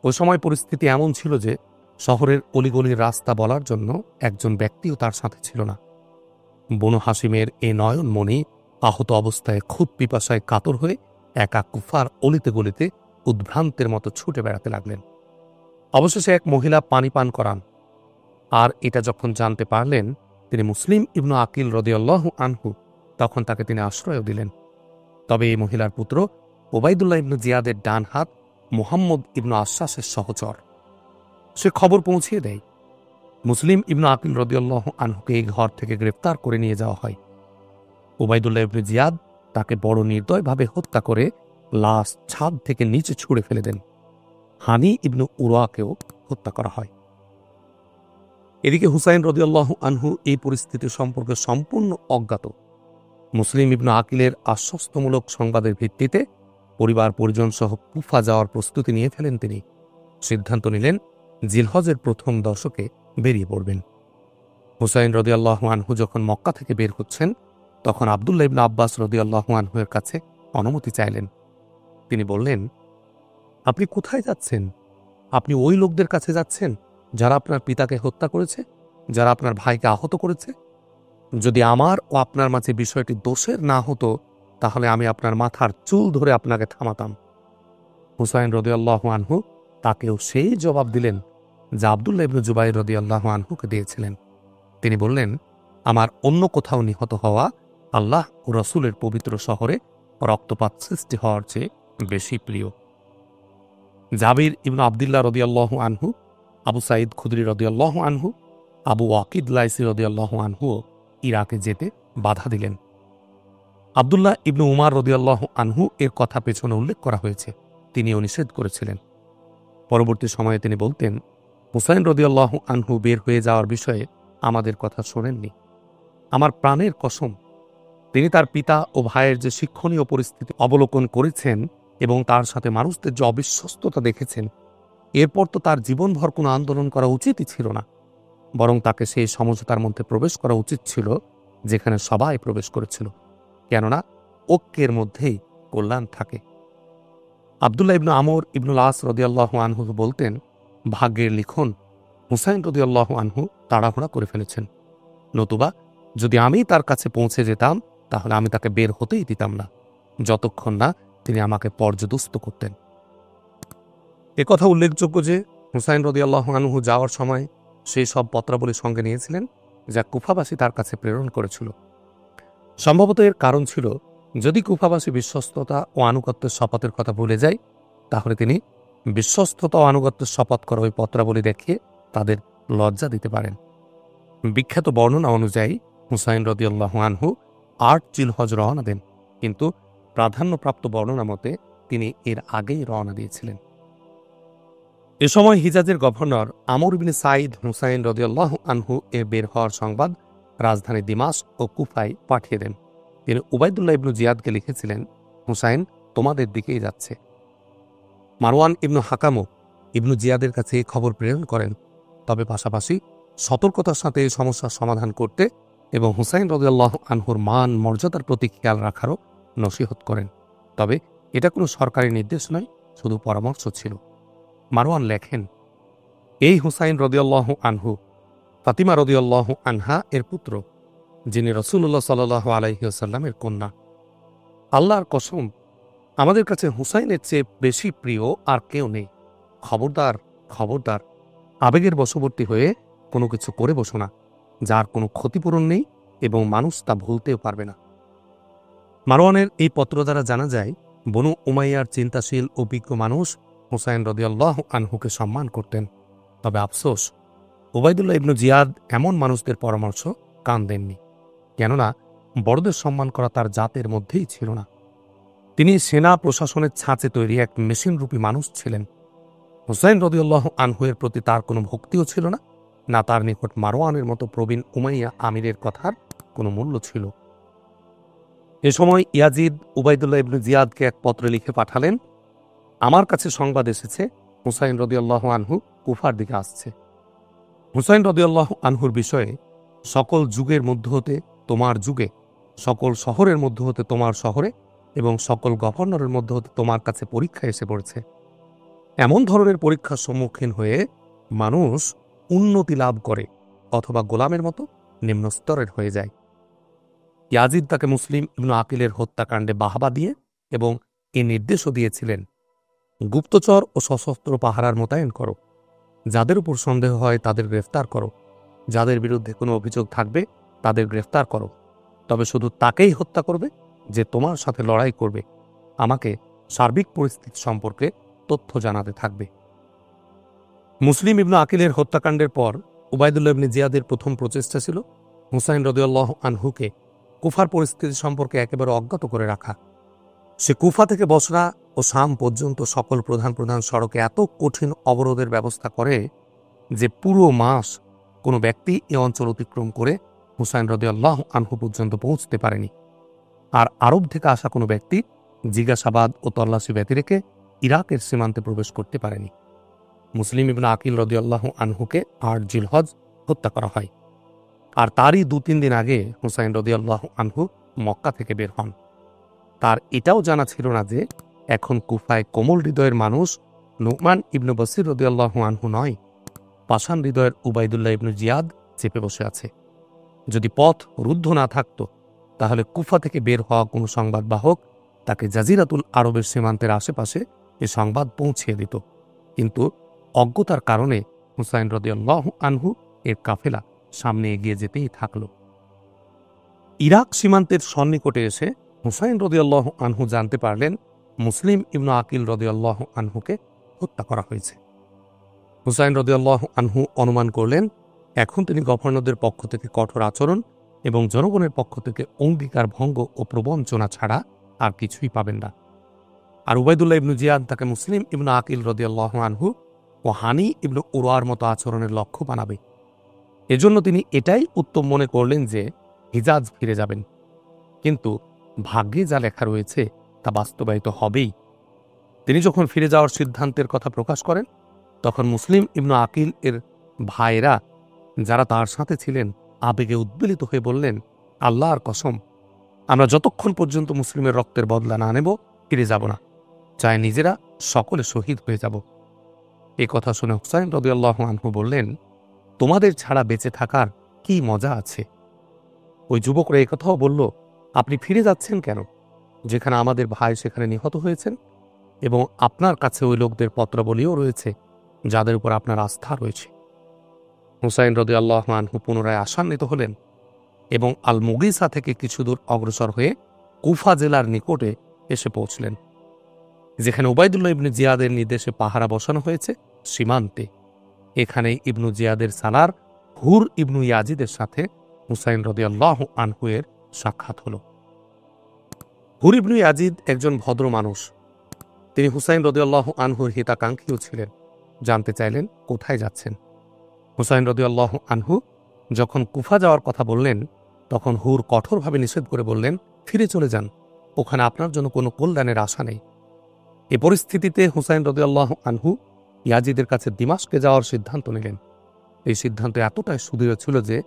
Speaker 1: ওই সময় পরিস্থিতি এমন ছিল যে শহরের অলিগলির রাস্তা বলার জন্য একজন ব্যক্তিও তার সাথে ছিল না। বনু হাসিমের এ নয়নমণি আহত অবস্থায় খুব পিপাসায় কাতর হয়ে একা কুফার অলিতে গলিতে উদ্ভ্রান্তের মতো ছুটে বেড়াতে লাগলেন। অবশেষে এক মহিলা পানি পান করান, আর এটা যখন জানতে পারলেন তিনি মুসলিম ইবনু আকিল রাদিয়াল্লাহু আনহু, তখন তাকে তিনি আশ্রয়ও দিলেন। তবে এই মহিলার পুত্র ওবাইদুল্লাহ ইবনু জিয়াদের ডান হাত মুহাম্মদ ইবনু আশ্বাসের সহচর। সে খবর পৌঁছিয়ে দেয়। মুসলিম ইবনু আকিল রাদিয়াল্লাহু আনহুকে এই ঘর থেকে গ্রেফতার করে নিয়ে যাওয়া হয়। ওবাইদুল্লাহ ইবনু জিয়াদ তাকে বড় নির্দয়ভাবে হত্যা করে লাশ ছাদ থেকে নিচে ছুঁড়ে ফেলে দেন। হানি ইবনু উরওয়াকেও হত্যা করা হয়। এদিকে হুসাইন রাদিয়াল্লাহু আনহু এই পরিস্থিতি সম্পর্কে সম্পূর্ণ অজ্ঞাত। মুসলিম ইবনু আকিলের আশ্বস্তমূলক সংবাদের ভিত্তিতে পরিবার পরিজন সহ কুফা যাওয়ার প্রস্তুতি নিয়ে ফেলেন। তিনি সিদ্ধান্ত নিলেন জিলহজের প্রথম দশকে বেরিয়ে পড়বেন। হুসাইন রাদিয়াল্লাহু আনহু যখন মক্কা থেকে বের হচ্ছেন, তখন আব্দুল্লাহ ইবনে আব্বাস রাদিয়াল্লাহু আনহু এর কাছে অনুমতি চাইলেন। তিনি বললেন, আপনি কোথায় যাচ্ছেন? আপনি ওই লোকদের কাছে যাচ্ছেন যারা আপনার পিতাকে হত্যা করেছে, যারা আপনার ভাইকে আহত করেছে। যদি আমার ও আপনার মাঝে বিষয়টি দোষের না হতো, তাহলে আমি আপনার মাথার চুল ধরে আপনাকে থামাতাম। হুসাইন রাদিয়াল্লাহু আনহু তাকেও সেই জবাব দিলেন যা আব্দুল্লাহ ইবনে জুবাইর রাদিয়াল্লাহু আনহুকে দিয়েছিলেন। তিনি বললেন, আমার অন্য কোথাও নিহত হওয়া আল্লাহ ও রাসূলের পবিত্র শহরে রক্তপাত সৃষ্টি হওয়ার চেয়ে বেশি প্রিয়। জাবির ইবনু আবদুল্লাহ রাদিয়াল্লাহু আনহু, আবু সাঈদ খুদরি রাদিয়াল্লাহু আনহু, আবু ওয়াকিদ লাইসি রাদিয়াল্লাহু আনহুও ইরাকে যেতে বাধা দিলেন। আব্দুল্লাহ ইবনু উমার রাদিয়াল্লাহু আনহু এর কথা পেছনে উল্লেখ করা হয়েছে, তিনিও নিষেধ করেছিলেন। পরবর্তী সময়ে তিনি বলতেন, হুসাইন রাদিয়াল্লাহু আনহু বের হয়ে যাওয়ার বিষয়ে আমাদের কথা শোনেননি। আমার প্রাণের কসম, তিনি তার পিতা ও ভাইয়ের যে শিক্ষণীয় পরিস্থিতি অবলোকন করেছেন এবং তার সাথে মানুষদের যে অবিশ্বস্ততা দেখেছেন, এরপর তো তার জীবনভর কোনো আন্দোলন করা উচিতই ছিল না। বরং তাকে সেই সমঝোতার মধ্যে প্রবেশ করা উচিত ছিল যেখানে সবাই প্রবেশ করেছিল, কেননা ঐক্যের মধ্যেই কল্যাণ থাকে। আব্দুল্লাহ ইবনু আমর ইবনুল আস রাদিয়াল্লাহু আনহু বলতেন, ভাগ্যের লিখন হুসাইন রাদিয়াল্লাহু আনহু তাড়াহুড়া করে ফেলেছেন, নতুবা যদি আমি তার কাছে পৌঁছে যেতাম তাহলে আমি তাকে বের হতেই দিতাম না, যতক্ষণ না তিনি আমাকে পর্যদস্ত করতেন। একথা উল্লেখযোগ্য যে হুসাইন রাদিয়াল্লাহু আনহু যাওয়ার সময় সেই সব পত্রাবলী সঙ্গে নিয়েছিলেন যা কুফাবাসী তার কাছে প্রেরণ করেছিল। সম্ভবত এর কারণ ছিল, যদি কুফাবাসী বিশ্বস্ততা ও আনুগত্যের শপথের কথা ভুলে যায়, তাহলে তিনি বিশ্বস্ততা ও আনুগত্যের শপথ করা ওই পত্রাবলী দেখিয়ে তাদের লজ্জা দিতে পারেন। বিখ্যাত বর্ণনা অনুযায়ী হুসাইন রাদিয়াল্লাহু আনহু ৮ জিলহজ রওনা দেন, কিন্তু প্রাধান্যপ্রাপ্ত বর্ণনা মতে তিনি এর আগেই রওনা দিয়েছিলেন। এ সময় হিজাজের গভর্নর আমর ইবনে সাঈদ হুসাইন রাদিয়াল্লাহু আনহু এর বের হওয়ার সংবাদ রাজধানী দিমাশক ও কুফায় পাঠিয়ে দেন। তিনি উবাইদুল্লাহ ইবনু জিয়াদকে লিখেছিলেন, হুসাইন তোমাদের দিকেই যাচ্ছে। মারওয়ান ইবনু হাকামও ইবনু জিয়াদের কাছে এই খবর প্রেরণ করেন, তবে পাশাপাশি সতর্কতার সাথে এই সমস্যার সমাধান করতে এবং হুসাইন রাদিয়াল্লাহু আনহুর মান মর্যাদার প্রতি খেয়াল রাখারও নসিহত করেন। তবে এটা কোনো সরকারি নির্দেশ নয়, শুধু পরামর্শ ছিল। মারওয়ান লেখেন, এই হুসাইন রাদিয়াল্লাহু আনহু ফাতিমা রাদিয়াল্লাহু আনহা এর পুত্র, যিনি রাসূলুল্লাহ সাল্লাল্লাহু আলাইহি ওয়াসাল্লামের কন্যা। আল্লাহর কসম, আমাদের কাছে হুসাইনের চেয়ে বেশি প্রিয় আর কেউ নেই। খবরদার, খবরদার, আবেগের বশবর্তী হয়ে কোনো কিছু করে বসো না যার কোনো ক্ষতিপূরণ নেই এবং মানুষ তা ভুলতেও পারবে না। মারওয়ানের এই পত্র দ্বারা জানা যায়, বনু উমাইয়ার চিন্তাশীল ও বিজ্ঞ মানুষ হুসাইন রাদিয়াল্লাহু আনহুকে সম্মান করতেন। তবে আফসোস, উবাইদুল্লাহ ইবনু জিয়াদ এমন মানুষদের পরামর্শ কান দেননি, কেননা বড়দের সম্মান করা তার জাতের মধ্যেই ছিল না। তিনি সেনা প্রশাসনের ছাঁচে তৈরি এক মেশিনরূপী মানুষ ছিলেন। হুসাইন রাদিয়াল্লাহু আনহু এর প্রতি তার কোনো ভক্তিও ছিল না, না তার নিকট মারওয়ানের মতো প্রবীণ উমাইয়া আমিরের কথার কোনো মূল্য ছিল। এ সময় ইয়াজিদ উবাইদুল্লাহ ইবনু জিয়াদকে এক পত্রে লিখে পাঠালেন, আমার কাছে সংবাদ এসেছে হুসাইন রাদিয়াল্লাহু আনহু কুফার দিকে আসছে। হুসাইন রাদিয়াল্লাহু আনহুর বিষয়ে সকল যুগের মধ্য হতে তোমার যুগে, সকল শহরের মধ্য হতে তোমার শহরে এবং সকল গভর্নরের মধ্য হতে তোমার কাছে পরীক্ষা এসে পড়েছে। এমন ধরনের পরীক্ষার সম্মুখীন হয়ে মানুষ উন্নতি লাভ করে অথবা গোলামের মতো নিম্ন স্তরের হয়ে যায়। ইয়াজিদ তাকে মুসলিম ইবনু আকিলের হত্যাকাণ্ডে বাহাবা দিয়ে এবং এ নির্দেশও দিয়েছিলেন, গুপ্তচর ও সশস্ত্র পাহারার মোতায়েন করো, যাদের উপর সন্দেহ হয় তাদের গ্রেফতার করো, যাদের বিরুদ্ধে কোনো অভিযোগ থাকবে তাদের গ্রেফতার করো, তবে শুধু তাকেই হত্যা করবে যে তোমার সাথে লড়াই করবে, আমাকে সার্বিক পরিস্থিতি সম্পর্কে তথ্য জানাতে থাকবে। মুসলিম ইবনু আকিলের হত্যাকাণ্ডের পর উবাইদুল্লাহ ইবনে জিয়াদের প্রথম প্রচেষ্টা ছিল হুসাইন রাদিয়াল্লাহু আনহুকে কুফার পরিস্থিতি সম্পর্কে একেবারে অজ্ঞাত করে রাখা। সে কুফা থেকে বসরা ও শাম পর্যন্ত সকল প্রধান প্রধান সড়কে এত কঠিন অবরোধের ব্যবস্থা করে যে পুরো মাস কোনো ব্যক্তি এ অঞ্চল অতিক্রম করে হুসাইন রাদিয়াল্লাহু আনহু পর্যন্ত পৌঁছতে পারেনি। আর আরব থেকে আসা কোনো ব্যক্তি জিজ্ঞাসাবাদ ও তল্লাশি ব্যতি রেখে ইরাকের সীমান্তে প্রবেশ করতে পারেনি। মুসলিম ইবনে আকিল রাদিয়াল্লাহু আনহুকে ৮ জিলহজ হত্যা করা হয়। আর তারই ২-৩ দিন আগে হুসাইন রাদিয়াল্লাহু আনহু মক্কা থেকে বের হন। তার এটাও জানা ছিল না যে এখন কুফায় কোমল হৃদয়ের মানুষ নুমান ইবনু বসির রাদিয়াল্লাহু আনহু নয়, পাষাণ হৃদয়ের উবাইদুল্লাহ ইবনু জিয়াদ চেপে বসে আছে। যদি পথ রুদ্ধ না থাকত তাহলে কুফা থেকে বের হওয়া কোনো সংবাদবাহক তাকে জাজিরাতুল আরবের সীমান্তের আশেপাশে এ সংবাদ পৌঁছিয়ে দিত। কিন্তু অজ্ঞতার কারণে হুসাইন রাদিয়াল্লাহু আনহু এর কাফেলা সামনে এগিয়ে যেতেই থাকল। ইরাক সীমান্তের সন্নিকটে এসে হুসাইন রাদিয়াল্লাহু আনহু জানতে পারলেন মুসলিম ইবনু আকিল রাদিয়াল্লাহু আনহুকে হত্যা করা হয়েছে। হুসাইন রাদিয়াল্লাহু আনহু অনুমান করলেন এখন তিনি গভর্নরদের পক্ষ থেকে কঠোর আচরণ এবং জনগণের পক্ষ থেকে অঙ্গীকার ভঙ্গ ও প্রবঞ্চনা ছাড়া আর কিছুই পাবেন না। আর উবাইদুল্লাহ ইবনু জিয়াদ তাকে মুসলিম ইবনু আকিল রাদিয়াল্লাহু আনহু ও হানি ইবনু উরওয়ার মতো আচরণের লক্ষ্য বানাবে। এজন্য তিনি এটাই উত্তম মনে করলেন যে হিজাজ ফিরে যাবেন। কিন্তু ভাগ্যে যা লেখা রয়েছে তা বাস্তবায়িত হবেই। তিনি যখন ফিরে যাওয়ার সিদ্ধান্তের কথা প্রকাশ করেন তখন মুসলিম ইবনু আকিল এর ভাইরা যারা তার সাথে ছিলেন আবেগে উদ্বেলিত হয়ে বললেন, আল্লাহর কসম, আমরা যতক্ষণ পর্যন্ত মুসলিমের রক্তের বদলা না নেব ফিরে যাব না, চাই নিজেরা সকলে শহীদ হয়ে যাব। এ কথা শুনে হুসাইন রাদিয়াল্লাহু আনহু বললেন, তোমাদের ছাড়া বেঁচে থাকার কি মজা আছে। ওই যুবকরা একথাও বলল, আপনি ফিরে যাচ্ছেন কেন, যেখানে আমাদের ভাই সেখানে নিহত হয়েছেন এবং আপনার কাছে ওই লোকদের পত্রাবলীও রয়েছে যাদের উপর আপনার আস্থা রয়েছে। হুসাইন রাদিয়াল্লাহু আনহু পুনরায় আশান্বিত হলেন এবং আল মুগিসা থেকে কিছু দূর অগ্রসর হয়ে কুফা জেলার নিকটে এসে পৌঁছলেন, যেখানে উবাইদুল্লাহ ইবনে জিয়াদের নির্দেশে পাহারা বসানো হয়েছে সীমান্তে। এখানে ইবনু জিয়াদের সালার হুর ইবনু ইয়াজিদের সাথে হুসাইন রাদিয়াল্লাহু আনহু এর সাক্ষাৎ হল। হুর ইবনু ইয়াজিদ একজন ভদ্র মানুষ। তিনি হুসাইন রাদিয়াল্লাহু আনহুর হিতাকাঙ্ক্ষীও ছিলেন। জানতে চাইলেন কোথায় যাচ্ছেন। হুসাইন রাদিয়াল্লাহু আনহু যখন কুফা যাওয়ার কথা বললেন তখন হুর কঠোরভাবে নিষেধ করে বললেন, ফিরে চলে যান, ওখানে আপনার জন্য কোনো কল্যাণের আশা নেই। এ পরিস্থিতিতে হুসাইন রাদিয়াল্লাহু আনহু ইয়াজিদের কাছে দিমাশকে যাওয়ার সিদ্ধান্ত নিলেন। এই সিদ্ধান্ত এতটাই সুদৃঢ় ছিল যে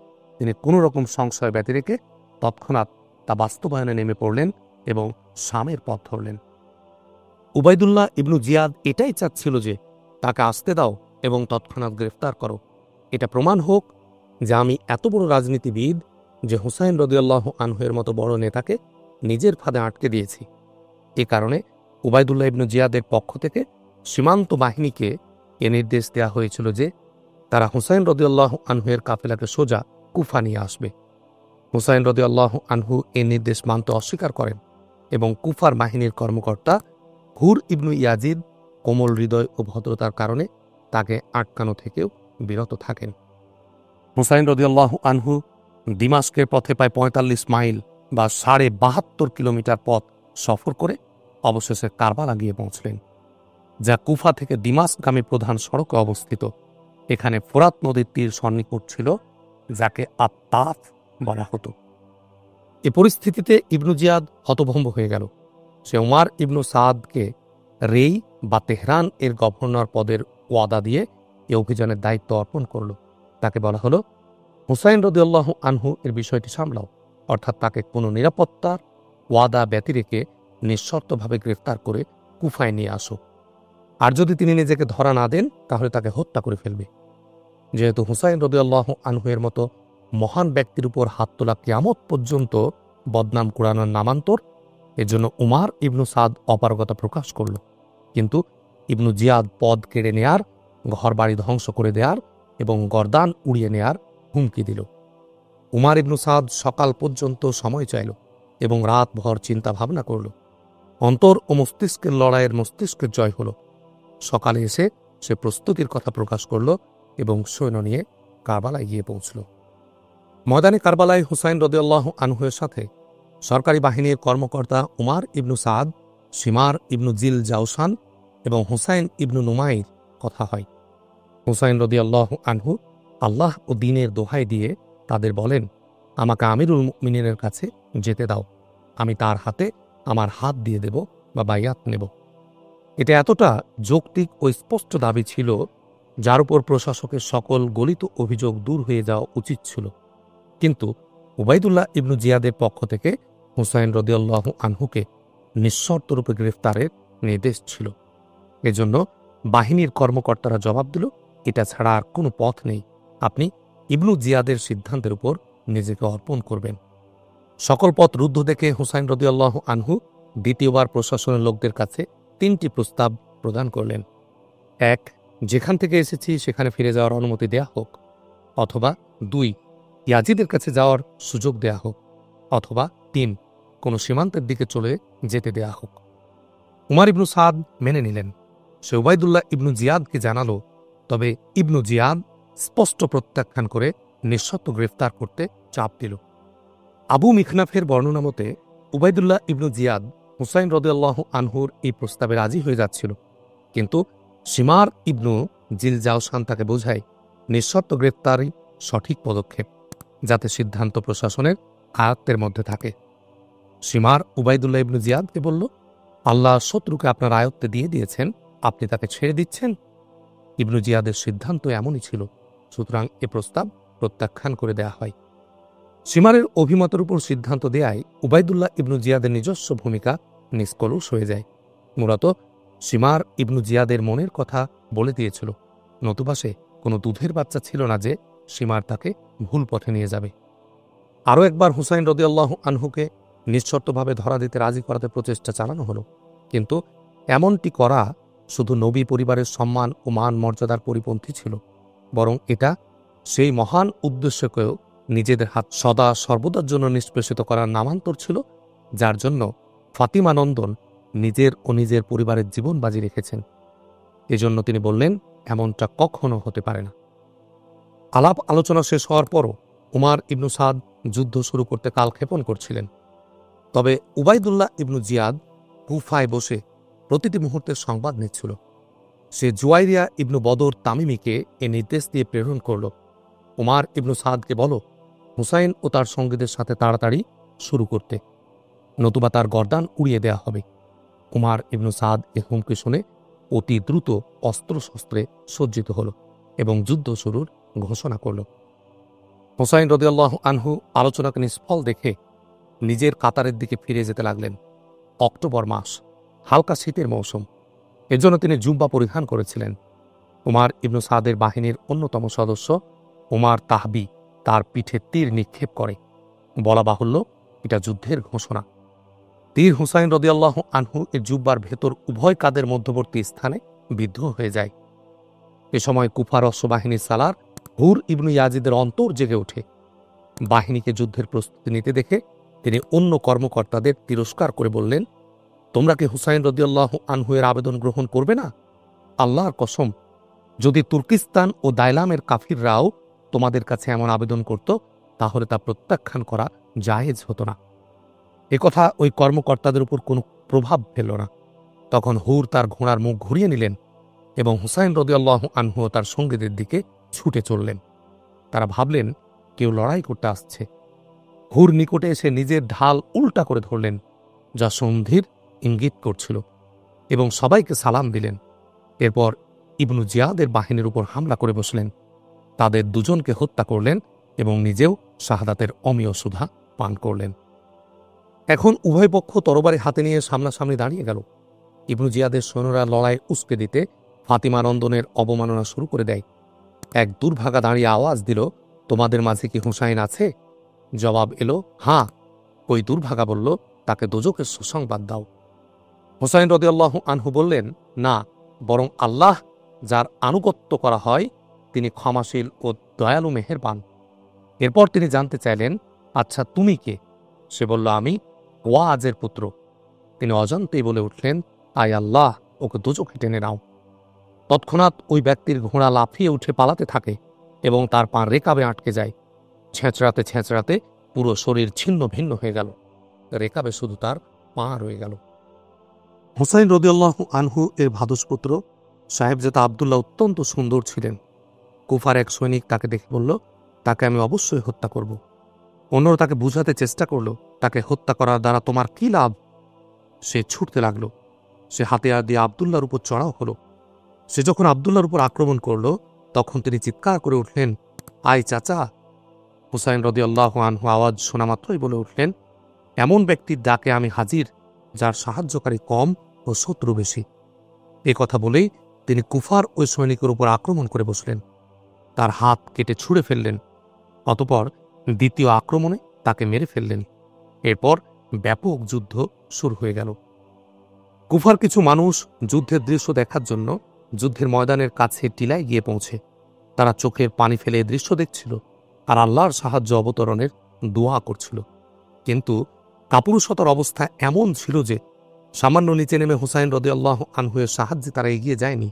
Speaker 1: তিনি কোনো রকম সংশয় ব্যতি রেখে তৎক্ষণাৎ তা বাস্তবায়নে নেমে পড়লেন এবং শামের পথ ধরলেন। উবাইদুল্লাহ ইবনু জিয়াদ এটাই চাচ্ছিল যে তাকে আসতে দাও এবং তৎক্ষণাৎ গ্রেফতার করো। এটা প্রমাণ হোক যে আমি এত বড় রাজনীতিবিদ যে হুসাইন রাদিয়াল্লাহু আনহুর মতো বড় নেতাকে নিজের ফাঁদে আটকে দিয়েছি। এ কারণে উবাইদুল্লাহ ইবনু জিয়াদের পক্ষ থেকে সীমান্ত বাহিনীকে এ নির্দেশ দেওয়া হয়েছিল যে তারা হুসাইন রাদিয়াল্লাহু আনহুর কাফেলাকে সোজা কুফা নিয়ে আসবে। হুসাইন রাদিয়াল্লাহু আনহু এ নির্দেশ মানতে অস্বীকার করেন এবং কুফার বাহিনীর কর্মকর্তা হুর ইবনু ইয়াজিদ কোমল হৃদয় ও ভদ্রতার কারণে তাকে আটকানো থেকেও বিরত থাকেন। হুসাইন রাদিয়াল্লাহু আনহু দিমাশকের পথে প্রায় ৪৫ মাইল বা ৭২২ কিলোমিটার পথ সফর করে অবশেষে কারবালা গিয়ে পৌঁছলেন, যা কুফা থেকে দিমাশগামী প্রধান সড়কে অবস্থিত। এখানে ফোরাত নদীর তীর সন্নিকট ছিল, যাকে আত্তাফ বলা হতো। এ পরিস্থিতিতে ইবনু জিয়াদ হতভম্ব হয়ে গেল। সে উমার ইবনু সাদকে রেই বা তেহরান এর গভর্নর পদের ওয়াদা দিয়ে এ অভিযানের দায়িত্ব অর্পণ করল। তাকে বলা হলো, হুসাইন রাদিয়াল্লাহু আনহু এর বিষয়টি সামলাও, অর্থাৎ তাকে কোনো নিরাপত্তার ওয়াদা ব্যতি রেখে নিঃশর্তভাবে গ্রেফতার করে কুফায় নিয়ে আসো। আর যদি তিনি নিজেকে ধরা না দেন তাহলে তাকে হত্যা করে ফেলবে। যেহেতু হুসাইন রাদিয়াল্লাহু আনহু এর মতো মহান ব্যক্তির উপর হাত তোলা কিয়ামত পর্যন্ত বদনাম কুড়ানোর নামান্তর, এজন্য উমার ইবনু সাদ অপারগতা প্রকাশ করল। কিন্তু ইবনু জিয়াদ পদ কেড়ে নেয়ার, ঘরবাড়ি ধ্বংস করে দেয়ার এবং গর্দান উড়িয়ে নেয়ার হুমকি দিল। উমার ইবনু সাদ সকাল পর্যন্ত সময় চাইল এবং রাতভর চিন্তা ভাবনা করল। অন্তর ও মস্তিষ্কের লড়াইয়ের মস্তিষ্কের জয় হল। সকালে এসে সে প্রস্তুতির কথা প্রকাশ করল এবং সৈন্য নিয়ে কারবালায় গিয়ে পৌঁছল। ময়দানে কারবালায় হুসাইন রাদিয়াল্লাহু আনহুয়ের সাথে সরকারি বাহিনীর কর্মকর্তা উমার ইবনু সাদ, শিমার ইবনু জিল জাউসান এবং হুসাইন ইবনু নুমাইর কথা হয়। হুসাইন রাদিয়াল্লাহু আনহু আল্লাহ ও দ্বীনের দোহাই দিয়ে তাদের বলেন, আমাকে আমিরুল মুমিনিনের কাছে যেতে দাও, আমি তার হাতে আমার হাত দিয়ে দেব বা বাইয়াত নেব। এটা এতটা যৌক্তিক ও স্পষ্ট দাবি ছিল, যার উপর প্রশাসকের সকল গলিত অভিযোগ দূর হয়ে যাওয়া উচিত ছিল। কিন্তু উবাইদুল্লাহ ইবনু জিয়াদের পক্ষ থেকে হুসাইন রাদিয়াল্লাহু আনহুকে নিঃশর্তরূপে গ্রেফতারের নির্দেশ ছিল। এজন্য বাহিনীর কর্মকর্তারা জবাব দিল, এটা ছাড়া আর কোনো পথ নেই, আপনি ইবনু জিয়াদের সিদ্ধান্তের উপর নিজেকে অর্পণ করবেন। সকল পথ রুদ্ধ দেখে হুসাইন রাদিয়াল্লাহু আনহু দ্বিতীয়বার প্রশাসনের লোকদের কাছে 3টি প্রস্তাব প্রদান করলেন। 1, যেখান থেকে এসেছি সেখানে ফিরে যাওয়ার অনুমতি দেয়া হোক, অথবা 2, ইয়াজিদের কাছে যাওয়ার সুযোগ দেয়া হোক, অথবা 3, কোনো সীমান্তের দিকে চলে যেতে দেয়া হোক। উমার ইবনু সাদ মেনে নিলেন। সে উবাইদুল্লাহ ইবনু জিয়াদকে জানালো, তবে ইবনু জিয়াদ স্পষ্ট প্রত্যাখ্যান করে নিঃশর্ত গ্রেফতার করতে চাপ দিল। আবু মিখনাফের বর্ণনা মতে উবাইদুল্লাহ ইবনু জিয়াদ হুসাইন রাদিয়াল্লাহু আনহুর এই প্রস্তাবে রাজি হয়ে যাচ্ছিল, কিন্তু শিমার ইবনু জিল জাওসান তাকে বোঝায় নিঃশর্ত গ্রেফতারই সঠিক পদক্ষেপ, যাতে সিদ্ধান্ত প্রশাসনের আয়ত্তের মধ্যে থাকে। শিমার উবাইদুল্লাহ ইবনু জিয়াদকে বলল, আল্লাহ শত্রুকে আপনার আয়ত্তে দিয়ে দিয়েছেন, আপনি তাকে ছেড়ে দিচ্ছেন। ইবনু জিয়াদের সিদ্ধান্ত এমনই ছিল, সুতরাং এ প্রস্তাব প্রত্যাখ্যান করে দেয়া হয়। শিমারের অভিমতের উপর সিদ্ধান্ত দেয়ায় উবাইদুল্লাহ ইবনু জিয়াদের নিজস্ব ভূমিকা নিষ্কলুষ হয়ে যায়। মূলত শিমার ইবনু জিয়াদের মনের কথা বলে দিয়েছিল, নতুবা সে কোনো দুধের বাচ্চা ছিল না যে শিমার তাকে ভুল পথে নিয়ে যাবে। আরও একবার হুসাইন রাদিয়াল্লাহু আনহুকে নিঃশর্তভাবে ধরা দিতে রাজি করাতে প্রচেষ্টা চালানো হলো, কিন্তু এমনটি করা শুধু নবী পরিবারের সম্মান ও মান মর্যাদার পরিপন্থী ছিল, বরং এটা সেই মহান উদ্দেশ্যকেও নিজেদের হাত সদা সর্বদার জন্য নিষ্পেষিত করার নামান্তর ছিল, যার জন্য ফাতিমা নন্দন নিজের ও নিজের পরিবারের জীবন বাজি রেখেছেন। এজন্য তিনি বললেন, এমনটা কখনো হতে পারে না। আলাপ আলোচনা শেষ হওয়ার পরও উমার ইবনু সাদ যুদ্ধ শুরু করতে কালক্ষেপণ করছিলেন। তবে উবাইদুল্লাহ ইবনু জিয়াদ কুফায় বসে প্রতিটি মুহূর্তের সংবাদ নিচ্ছিল। সে জুয়াইরিয়া ইবনু বদর তামিমিকে এ নির্দেশ দিয়ে প্রেরণ করল, উমার ইবনু সাদকে বলো হুসাইন ও তার সঙ্গীদের সাথে তাড়াতাড়ি শুরু করতে, নতুবা তার গর্দান উড়িয়ে দেয়া হবে। উমার ইবনু সাদ এ হুমকি শুনে অতি দ্রুত অস্ত্রশস্ত্রে সজ্জিত হল এবং যুদ্ধ শুরুর ঘোষণা করল। হুসাইন রাদিয়াল্লাহু আনহু আলোচনাকে নিষ্ফল দেখে নিজের কাতারের দিকে ফিরে যেতে লাগলেন। অক্টোবর মাস, হালকা শীতের মৌসুম, এজন্য তিনি জুব্বা পরিধান করেছিলেন। উমার ইবনু সাদের বাহিনীর অন্যতম সদস্য উমার তাহবি তার পিঠে তীর নিক্ষেপ করে। বলা বাহুল্য, এটা যুদ্ধের ঘোষণা। তীর হুসাইন রাদিয়াল্লাহু আনহু এর জুব্বার ভেতর উভয় কাদের মধ্যবর্তী স্থানে বিদ্ধ হয়ে যায়। এ সময় কুফার অশ্ববাহিনীর সালার হুর ইবনু ইয়াজিদের অন্তর জেগে ওঠে। বাহিনীকে যুদ্ধের প্রস্তুতি নিতে দেখে তিনি অন্য কর্মকর্তাদের তিরস্কার করে বললেন, তোমরা কি হুসাইন রাদিয়াল্লাহু আনহু এর আবেদন গ্রহণ করবে না? আল্লাহর কসম, যদি তুর্কিস্তান ও দাইলামের কাফিররাও তোমাদের কাছে এমন আবেদন করত, তাহলে তা প্রত্যাখ্যান করা জায়েজ হতো না। একথা ওই কর্মকর্তাদের উপর কোনো প্রভাব ফেলল না। তখন হুর তার ঘোড়ার মুখ ঘুরিয়ে নিলেন এবং হুসাইন রাদিয়াল্লাহু আনহু ও তার সঙ্গীদের দিকে ছুটে চললেন। তারা ভাবলেন কেউ লড়াই করতে আসছে। হুর নিকটে এসে নিজের ঢাল উল্টা করে ধরলেন, যা সন্ধির ইঙ্গিত করছিল, এবং সবাইকে সালাম দিলেন। এরপর ইবনু জিয়াদের বাহিনীর উপর হামলা করে বসলেন। তাদের দুজনকে হত্যা করলেন এবং নিজেও শাহাদাতের অমীয় সুধা পান করলেন। এখন উভয় পক্ষ তরবারি হাতে নিয়ে সামনাসামনি দাঁড়িয়ে গেল। ইবনু জিয়াদের সৈন্যরা লড়াই উস্কে দিতে ফাতিমা নন্দনের অবমাননা শুরু করে দেয়। এক দুর্ভাগা দাঁড়িয়ে আওয়াজ দিল, তোমাদের মাঝে কি হুসাইন আছে? জবাব এলো, হ্যাঁ। ওই দুর্ভাগা বলল, তাকে দোজখের সুসংবাদ দাও। হুসাইন রাদিয়াল্লাহু আনহু বললেন, না, বরং আল্লাহ যার আনুগত্য করা হয় তিনি ক্ষমাশীল ও দয়ালু মেহেরবান। এরপর তিনি জানতে চাইলেন, আচ্ছা তুমি কে? সে বলল, আমি ওয়াজের পুত্র। তিনি অজান্তেই বলে উঠলেন, আয় আল্লাহ, ওকে দোজখে টেনে নাও। তৎক্ষণাৎ ওই ব্যক্তির ঘোড়া লাফিয়ে উঠে পালাতে থাকে এবং তার পা রেকাবে আটকে যায়। ছেঁচড়াতে ছেঁচড়াতে পুরো শরীর ছিন্ন ভিন্ন হয়ে গেল, রেকাবে শুধু তার পা রয়ে গেল। হুসাইন রাদিয়াল্লাহু আনহু এর ভাদুষপুত্র সাহেবজাদা আবদুল্লাহ অত্যন্ত সুন্দর ছিলেন। কুফার এক সৈনিক তাকে দেখে বলল, তাকে আমি অবশ্যই হত্যা করব। অন্যরা তাকে বুঝাতে চেষ্টা করল, তাকে হত্যা করার দ্বারা তোমার কি লাভ? সে ছুটতে লাগল। সে হাতিয়ার দিয়ে আবদুল্লাহর উপর চড়াও হল। সে যখন আবদুল্লাহর উপর আক্রমণ করল তখন তিনি চিৎকার করে উঠলেন, আয় চাচা! হুসাইন রাদিয়াল্লাহু আনহু আওয়াজ শোনা মাত্রই বলে উঠলেন, এমন ব্যক্তির ডাকে আমি হাজির যার সাহায্যকারী কম ও শত্রু বেশি। এ কথা বলেই তিনি কুফার ওই সৈনিকের উপর আক্রমণ করে বসলেন, তার হাত কেটে ছুঁড়ে ফেললেন। অতঃপর দ্বিতীয় আক্রমণে তাকে মেরে ফেললেন। এরপর ব্যাপক যুদ্ধ শুরু হয়ে গেল। কুফার কিছু মানুষ যুদ্ধের দৃশ্য দেখার জন্য যুদ্ধের ময়দানের কাছে টিলায় গিয়ে পৌঁছে তারা চোখের পানি ফেলে দৃশ্য দেখছিল আর আল্লাহর সাহায্য অবতরণের দোয়া করছিল। কিন্তু কাপুরুষতার অবস্থা এমন ছিল যে সামান্য নিচে নেমে হুসাইন রাদিয়াল্লাহু আনহুয়ের সাহায্যে তারা এগিয়ে যায়নি।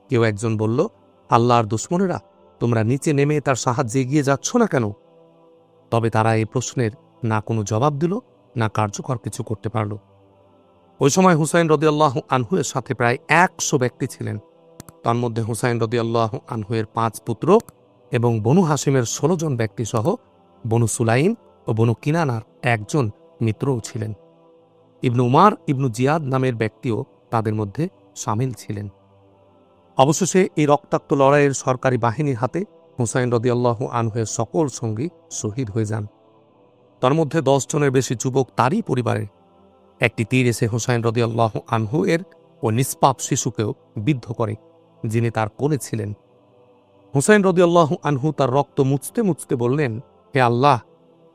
Speaker 1: কেউ একজন বলল, আল্লাহর দুশমনেরা, তোমরা নিচে নেমে তার সাহায্যে এগিয়ে যাচ্ছ না কেন? তবে তারা এই প্রশ্নের না কোনো জবাব দিল, না কার্যকর কিছু করতে পারল। ওই সময় হুসাইন রাদিয়াল্লাহু আনহুয়ের সাথে প্রায় 100 ব্যক্তি ছিলেন। তার মধ্যে হুসাইন রাদিয়াল্লাহু আনহুয়ের 5 পুত্র এবং বনু হাশিমের 16 জন ব্যক্তি সহ বনু সুলাইম ও বনু কিনানার একজন মিত্রও ছিলেন। ইবনু উমার ইবনু জিয়াদ নামের ব্যক্তিও তাদের মধ্যে সামিল ছিলেন। অবশেষে এই রক্তাক্ত লড়াইয়ের সরকারি বাহিনীর হাতে হুসাইন রাদিয়াল্লাহু আনহুয়ের সকল সঙ্গী শহীদ হয়ে যান। তার মধ্যে 10 জনের বেশি যুবক তারই পরিবারের। একটি তীর এসে হুসাইন রাদিয়াল্লাহু আনহু এর ও নিষ্পাপ শিশুকেও বিদ্ধ করে, যিনি তার কোলে ছিলেন। হুসাইন রাদিয়াল্লাহু আনহু তার রক্ত মুছতে মুছতে বললেন, হে আল্লাহ,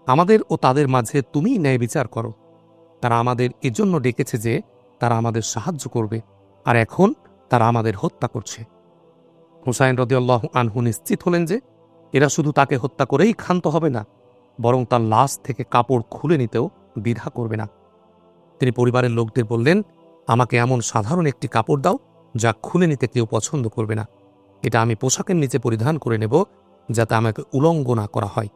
Speaker 1: আমাদের ও তাদের মাঝে তুমিই ন্যায় বিচার করো। তারা আমাদের এজন্য ডেকেছে যে তারা আমাদের সাহায্য করবে, আর এখন তারা আমাদের হত্যা করছে। হুসাইন রাদিয়াল্লাহু আনহু নিশ্চিত হলেন যে এরা শুধু তাকে হত্যা করেই ক্ষান্ত হবে না, বরং তার লাশ থেকে কাপড় খুলে নিতেও দ্বিধা করবে না। তিনি পরিবারের লোকদের বললেন, আমাকে এমন সাধারণ একটি কাপড় দাও যা খুলে নিতে কেউ পছন্দ করবে না। এটা আমি পোশাকের নিচে পরিধান করে নেব, যাতে আমাকে উলঙ্গ না করা হয়।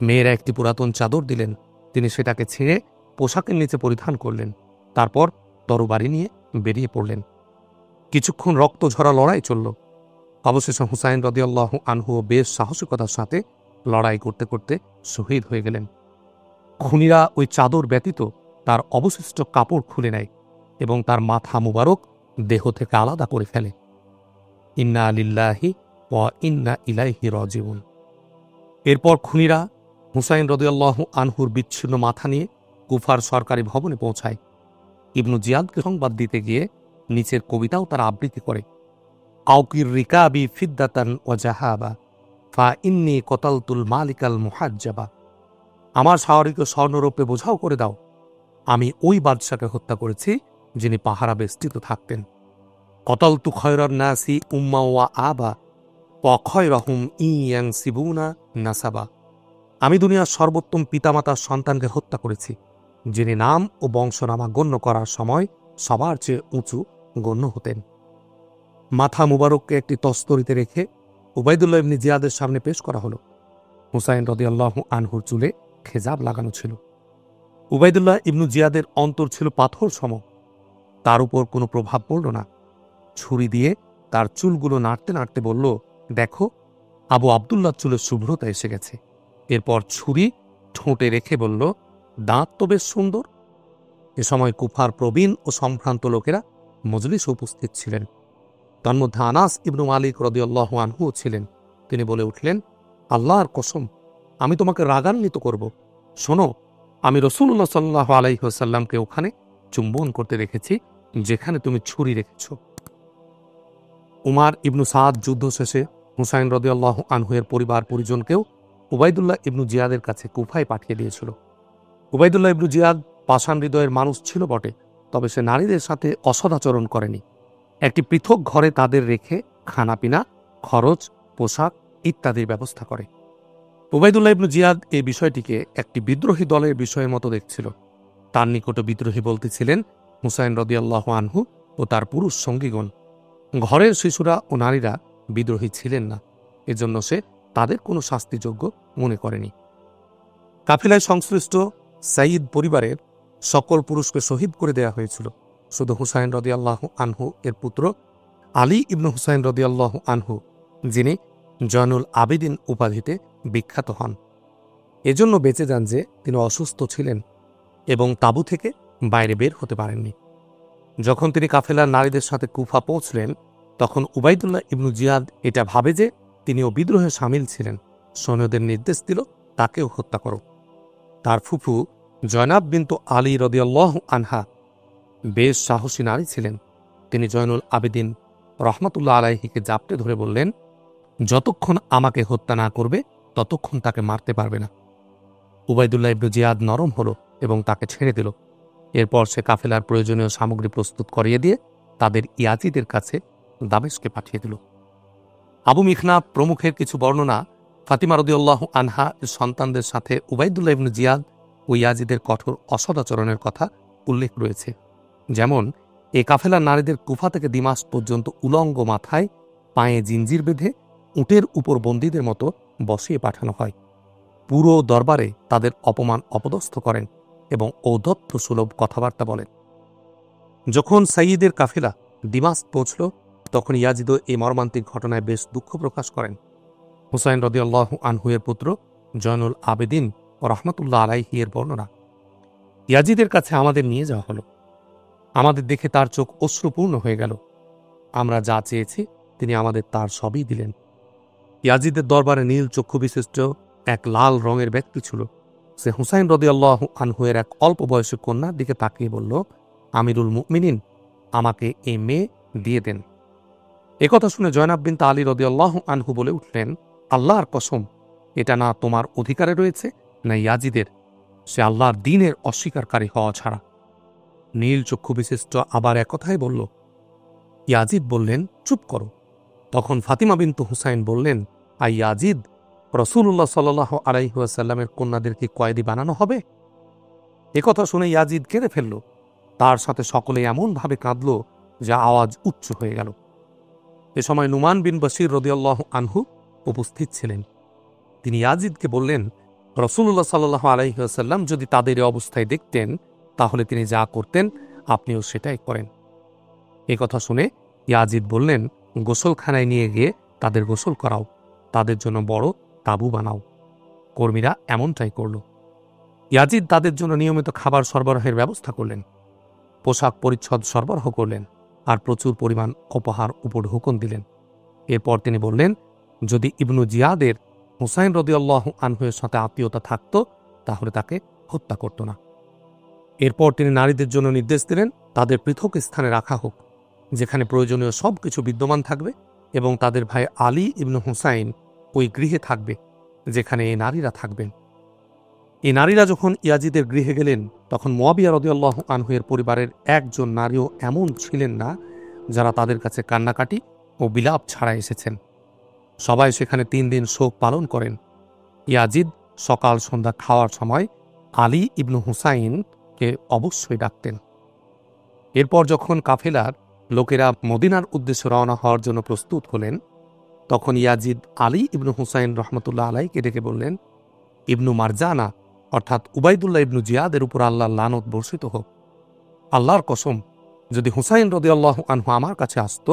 Speaker 1: মেয়েরা একটি পুরাতন চাদর দিলেন। তিনি সেটাকে ছিঁড়ে পোশাকের নিচে পরিধান করলেন। তারপর তরবারি নিয়ে বেরিয়ে পড়লেন। কিছুক্ষণ রক্ত ঝরা লড়াই চলল। অবশেষে হুসাইন রাদিয়াল্লাহু আনহু বেশ সাহসিকতার সাথে লড়াই করতে করতে শহীদ হয়ে গেলেন। খুনিরা ওই চাদর ব্যতীত তার অবশিষ্ট কাপড় খুলে নেয় এবং তার মাথা মুবারক দেহ থেকে আলাদা করে ফেলে। ইন্না লিল্লাহি ওয়া ইন্না ইলাইহি রাজিউন। এরপর খুনিরা হুসাইন রাদিয়াল্লাহু আনহুর বিচ্ছিন্ন মাথা নিয়ে কুফার সরকারি ভবনে পৌঁছায়। ইবনু জিয়াদকে সংবাদ দিতে গিয়ে নিচের কবিতাও তারা আবৃত্তি করে, আউকির রিকাবি ফিদ্দাতান ওয়া জাহাবা ফা ইন্নী কতালতুল মালিকাল মুহাজ্জাবা। আমার শাওরিকে স্বর্ণরূপে বোঝাও করে দাও, আমি ওই বাদশাকে হত্যা করেছি যিনি পাহারা বেষ্টিত থাকতেন। কতালতু খয়রান নাসি উম্মা ওয়া আবা ওয়া খয়রাহুম ইয়ানসিবুনা নাসাবা। আমি দুনিয়ার সর্বোত্তম পিতামাতার সন্তানকে হত্যা করেছি, যিনি নাম ও বংশনামা গণ্য করার সময় সবার চেয়ে উঁচু গণ্য হতেন। মাথা মুবারককে একটি তস্তরিতে রেখে উবাইদুল্লাহ ইবনে জিয়াদের সামনে পেশ করা হলো। হুসাইন রাদিয়াল্লাহু আনহুর চুলে খেজাব লাগানো ছিল। উবাইদুল্লাহ ইবনু জিয়াদের অন্তর ছিল পাথর সম। তার উপর কোনো প্রভাব পড়ল না। ছুরি দিয়ে তার চুলগুলো নাড়তে নাড়তে বলল, দেখো, আবু আবদুল্লাহ চুলের শুভ্রতা এসে গেছে। এরপর ছুরি ঠোঁটে রেখে বলল, দাঁত তো বেশ সুন্দর। এ সময় কুফার প্রবীণ ও সম্ভ্রান্ত লোকেরা মজলিসে উপস্থিত ছিলেন। তার মধ্যে আনাস ইবনু মালিক রাদিয়াল্লাহু আনহুও ছিলেন। তিনি বলে উঠলেন, আল্লাহর কসম, আমি তোমাকে রাগান্বিত করব। শোনো, আমি রাসূলুল্লাহ সাল্লাল্লাহু আলাইহি ওয়াসাল্লামকে ওখানে চুম্বন করতে দেখেছি যেখানে তুমি ছুরি রেখেছ। উমার ইবনু সাদ যুদ্ধ শেষে হুসাইন রাদিয়াল্লাহু আনহু এর পরিবার পরিজনকেও উবাইদুল্লাহ ইবনু জিয়াদের কাছে কুফায় পাঠিয়ে দিয়েছিল। উবাইদুল্লাহ ইবনু জিয়াদ পাষাণ হৃদয়ের মানুষ ছিল বটে, তবে সে নারীদের সাথে অসদাচরণ করেনি। একটি পৃথক ঘরে তাদের রেখে খানাপিনা, খরচ, পোশাক ইত্যাদির ব্যবস্থা করে। উবাইদুল্লাহ ইবনু জিয়াদ এই বিষয়টিকে একটি বিদ্রোহী দলের বিষয়ের মতো দেখছিল। তার নিকট বিদ্রোহী বলতেছিলেন হুসাইন রাদিয়াল্লাহু আনহু ও তার পুরুষ সঙ্গীগণ। ঘরের শিশুরা ও নারীরা বিদ্রোহী ছিলেন না, এজন্য সে তাদের কোনো শাস্তিযোগ্য মনে করেনি। কাফিলায় সংশ্লিষ্ট সাইদ পরিবারের সকল পুরুষকে শহীদ করে দেয়া হয়েছিল। শুধু হুসাইন রাদিয়াল্লাহু আনহু এর পুত্র আলী ইবনু হুসাইন রাদিয়াল্লাহু আনহু, যিনি জয়নুল আবেদিন উপাধিতে বিখ্যাত হন, এজন্য বেঁচে যান যে তিনি অসুস্থ ছিলেন এবং তাঁবু থেকে বাইরে বের হতে পারেননি। যখন তিনি কাফেলার নারীদের সাথে কুফা পৌঁছলেন, তখন উবাইদুল্লাহ ইবনু জিয়াদ এটা ভাবে যে তিনিও বিদ্রোহে সামিল ছিলেন। সৈন্যদের নির্দেশ দিল তাকেও হত্যা করো। তার ফুফু জয়নাব বিনতু আলী রাদিয়াল্লাহু আনহা বেশ সাহসী নারী ছিলেন। তিনি জয়নুল আবেদিন রহমাতুল্লাহ আলাইহিকে জাপটে ধরে বললেন, যতক্ষণ আমাকে হত্যা না করবে ততক্ষণ তাকে মারতে পারবে না। উবাইদুল্লাহ ইবনু জিয়াদ নরম হল এবং তাকে ছেড়ে দিল। এরপর সে কাফেলার প্রয়োজনীয় সামগ্রী প্রস্তুত করিয়ে দিয়ে তাদের ইয়াজিদের কাছে দামেশকে পাঠিয়ে দিল। আবু মিখনা প্রমুখের কিছু বর্ণনা ফাতিমা রাদিয়াল্লাহু আনহা এর সন্তানদের সাথে উবাইদুল্লাহ ইবনু জিয়াদ ও ইয়াজিদের কঠোর অসদাচরণের কথা উল্লেখ রয়েছে। যেমন, এ কাফেলার নারীদের কুফা থেকে দিমাশক পর্যন্ত উলঙ্গ মাথায় পায়ে জিঞ্জির বেঁধে উটের উপর বন্দীদের মতো বসিয়ে পাঠানো হয়। পুরো দরবারে তাদের অপমান অপদস্থ করেন এবং ঔদ্ধত্য সুলভ কথাবার্তা বলেন। যখন সাইয়্যিদের কাফেলা দিমাশক পৌঁছল, তখন ইয়াজিদও এই মর্মান্তিক ঘটনায় বেশ দুঃখ প্রকাশ করেন। হুসাইন রাদিয়াল্লাহু আনহু এর পুত্র জয়নুল আবেদিন ও রহমাতুল্লাহ আলাইহি এর বর্ণনা, ইয়াজিদের কাছে আমাদের নিয়ে যাওয়া হলো। আমাদের দেখে তার চোখ অশ্রুপূর্ণ হয়ে গেল। আমরা যা চেয়েছি তিনি আমাদের তার সবই দিলেন। ইয়াজিদের দরবারে নীল চক্ষু বিশিষ্ট এক লাল রঙের ব্যক্তি ছিল। সে হুসাইন রাদিয়াল্লাহু আনহু এর এক অল্প বয়সী কন্যার দিকে তাকিয়ে বলল, আমিরুল মুমিনিন, আমাকে এই মেয়ে দিয়ে দেন। একথা শুনে জয়নাব বিনতে আলী রাদিয়াল্লাহু আনহু বলে উঠলেন, আল্লাহর কসম, এটা না তোমার অধিকারে রয়েছে না ইয়াজিদের, সে আল্লাহর দ্বীনের অস্বীকারী হওয়া ছাড়া। নীল চক্ষু বিশিষ্ট আবার একথাই বলল। ইয়াজিদ বললেন, চুপ করো। তখন ফাতিমা বিনতু হুসাইন বললেন, আই ইয়াজিদ, রাসূলুল্লাহ সাল্লাল্লাহু আলাইহি ওয়াসাল্লামের কন্যাদের কি কয়েদি বানানো হবে? একথা শুনে ইয়াজিদ কেঁদে ফেলল। তার সাথে সকলে এমনভাবে কাঁদল যা আওয়াজ উচ্চ হয়ে গেল। এ সময় নুমান বিন বশীর রাদিয়াল্লাহু আনহু উপস্থিত ছিলেন। তিনি ইয়াজিদকে বললেন, রাসূলুল্লাহ সাল্লাল্লাহু আলাইহি ওয়াসাল্লাম যদি তাদের এই অবস্থায় দেখতেন, তাহলে তিনি যা করতেন আপনিও সেটাই করেন। একথা শুনে ইয়াজিদ বললেন, গোসলখানায় নিয়ে গিয়ে তাদের গোসল করাও, তাদের জন্য বড় তাঁবু বানাও। কর্মীরা এমনটাই করল। ইয়াজিদ তাদের জন্য নিয়মিত খাবার সরবরাহের ব্যবস্থা করলেন, পোশাক পরিচ্ছদ সরবরাহ করলেন আর প্রচুর পরিমাণ উপহার উপঢৌকন দিলেন। এরপর তিনি বললেন, যদি ইবনু জিয়াদের হুসাইন রাদিয়াল্লাহু আনহু এর সাথে আত্মীয়তা থাকত, তাহলে তাকে হত্যা করত না। এরপর তিনি নারীদের জন্য নির্দেশ দিলেন তাদের পৃথক স্থানে রাখা হোক, যেখানে প্রয়োজনীয় সবকিছু বিদ্যমান থাকবে, এবং তাদের ভাই আলী ইবনু হুসাইন ওই গৃহে থাকবে যেখানে এই নারীরা থাকবেন। এই নারীরা যখন ইয়াজিদের গৃহে গেলেন, তখন মুয়াবিয়া রাদিয়াল্লাহু আনহু এর পরিবারের একজন নারীও এমন ছিলেন না যারা তাদের কাছে কান্নাকাটি ও বিলাপ ছাড়া এসেছেন। সবাই সেখানে 3 দিন শোক পালন করেন। ইয়াজিদ সকাল সন্ধ্যা খাওয়ার সময় আলী ইবনু হুসাইনকে অবশ্যই ডাকতেন। এরপর যখন কাফেলার লোকেরা মদিনার উদ্দেশ্যে রওনা হওয়ার জন্য প্রস্তুত হলেন, তখন ইয়াজিদ আলী ইবনু হুসাইন রহমতুল্লাহ আলাইকে ডেকে বললেন, ইবনু মারজানা অর্থাৎ উবাইদুল্লাহ ইবনু জিয়াদের উপর আল্লাহর লানত বর্ষিত হোক। আল্লাহর কসম, যদি হুসাইন রাদিয়াল্লাহু আনহু আমার কাছে আসত,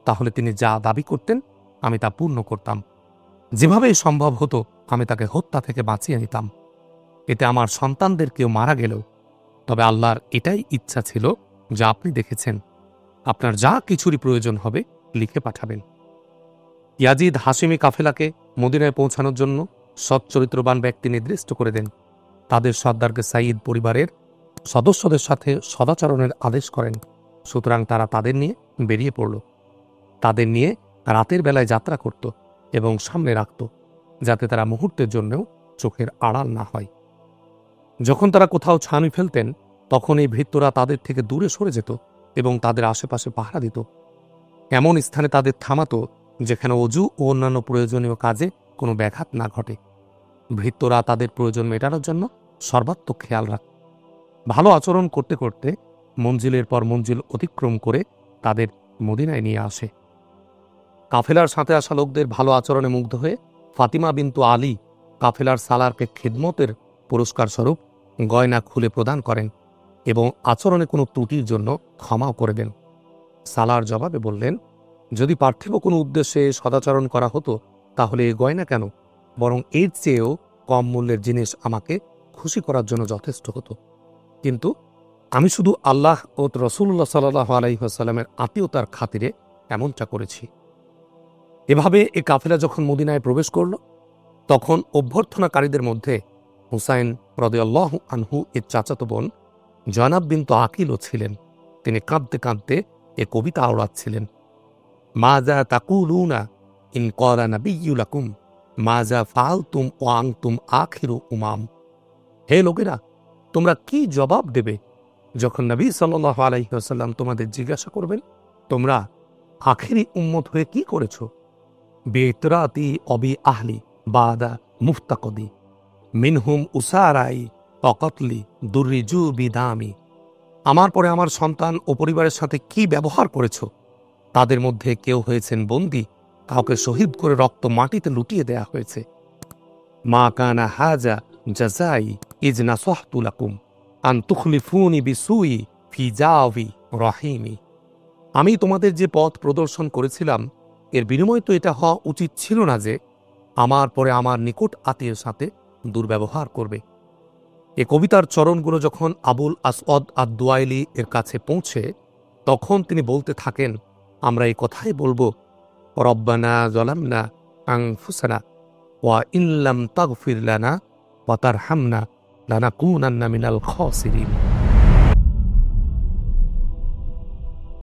Speaker 1: তাহলে তিনি যা দাবি করতেন আমি তা পূর্ণ করতাম। যেভাবেই সম্ভব হতো আমি তাকে হত্যা থেকে বাঁচিয়ে নিতাম। এতে আমার সন্তানদের কেউ মারা গেলেও, তবে আল্লাহর এটাই ইচ্ছা ছিল যা আপনি দেখেছেন। আপনার যা কিছুরই প্রয়োজন হবে লিখে পাঠাবেন। ইয়াজিদ হাশিমি কাফেলাকে মদিনায় পৌঁছানোর জন্য সচ্চরিত্রবান ব্যক্তি নির্দিষ্ট করে দেন। তাদের সর্দারকে সাইয়্যিদ পরিবারের সদস্যদের সাথে সদাচরণের আদেশ করেন। সুতরাং তারা তাদের নিয়ে বেরিয়ে পড়ল। তাদের নিয়ে রাতের বেলায় যাত্রা করত এবং সামনে রাখত, যাতে তারা মুহূর্তের জন্যও চোখের আড়াল না হয়। যখন তারা কোথাও ছানি ফেলতেন, তখন এই ভৃত্যরা তাদের থেকে দূরে সরে যেত এবং তাদের আশেপাশে পাহারা দিত। এমন স্থানে তাদের থামাত যেখানে অজু ও অন্যান্য প্রয়োজনীয় কাজে কোনো ব্যাঘাত না ঘটে। ভৃত্যরা তাদের প্রয়োজন মেটানোর জন্য সর্বাত্মক খেয়াল রাখত। ভালো আচরণ করতে করতে মঞ্জিলের পর মঞ্জিল অতিক্রম করে তাদের মদিনায় নিয়ে আসে। কাফেলার সাথে আসা লোকদের ভালো আচরণে মুগ্ধ হয়ে ফাতিমা বিনতু আলী কাফেলার সালারকে খিদমতের পুরস্কার স্বরূপ গয়না খুলে প্রদান করেন এবং আচরণে কোনো ত্রুটির জন্য ক্ষমাও করে দেন। সালার জবাবে বললেন, যদি পার্থিব কোনো উদ্দেশ্যে সদাচরণ করা হতো তাহলে এ গয়না কেন, বরং এর চেয়েও কম মূল্যের জিনিস আমাকে খুশি করার জন্য যথেষ্ট হতো। কিন্তু আমি শুধু আল্লাহ ও রসুল্লাহ সাল্লাহ আলাইসাল্লামের আত্মীয়তার খাতিরে এমনটা করেছি। এভাবে এ কাফেলা যখন মদিনায় প্রবেশ করল, তখন অভ্যর্থনাকারীদের মধ্যে হুসাইন রাদিয়াল্লাহু আনহু এর চাচাতো বোন জয়নাব বিনতু আকিলও ছিলেন। তিনি কাঁদতে কাঁদতে এ কবিতা আওড়াচ্ছিলেন, মাজা তাকুলুনা ইন ক্বালা নাবিয়্যুন লাকুম মাজা ফাআলতুম ওয়া আনতুম আখিরু উমাম। হে লোকেরা, তোমরা কি জবাব দেবে যখন নবী সাল্লাল্লাহু আলাইহি ওয়াসাল্লাম তোমাদের জিজ্ঞাসা করবেন, তোমরা আখিরি উম্মত হয়ে কি করেছ? বেতরাতি অবি আহলি বাদা মুফতাকদি মিনহুম উসারাই অকতলি দুর্রিজু বিদামি। আমার পরে আমার সন্তান ও পরিবারের সাথে কি ব্যবহার করেছ? তাদের মধ্যে কেউ হয়েছেন বন্দী, কাউকে শহীদ করে রক্ত মাটিতে লুটিয়ে দেয়া হয়েছে। মা কানা হাজা জাযাই ইজ নাসাহতু লাকুম আন তুখলিফুনি বিসুই ফি জাওয়ি রহিমি। আমি তোমাদের যে পথ প্রদর্শন করেছিলাম, এর বিনিময় তো এটা হওয়া উচিত ছিল না যে আমার পরে আমার নিকট আত্মীয়ের সাথে দুর্ব্যবহার করবে। এ কবিতার চরণগুলো যখন আবুল আসওয়াদ আদ-দুয়াইলি এর কাছে পৌঁছে, তখন তিনি বলতে থাকেন, আমরা এই কথাই বলবো, রব্বানা যালামনা আনফুসানা ওয়া ইন লাম তাগফির লানা ওয়া তারহামনা লানাকুনান্না মিনাল খাসিরিন।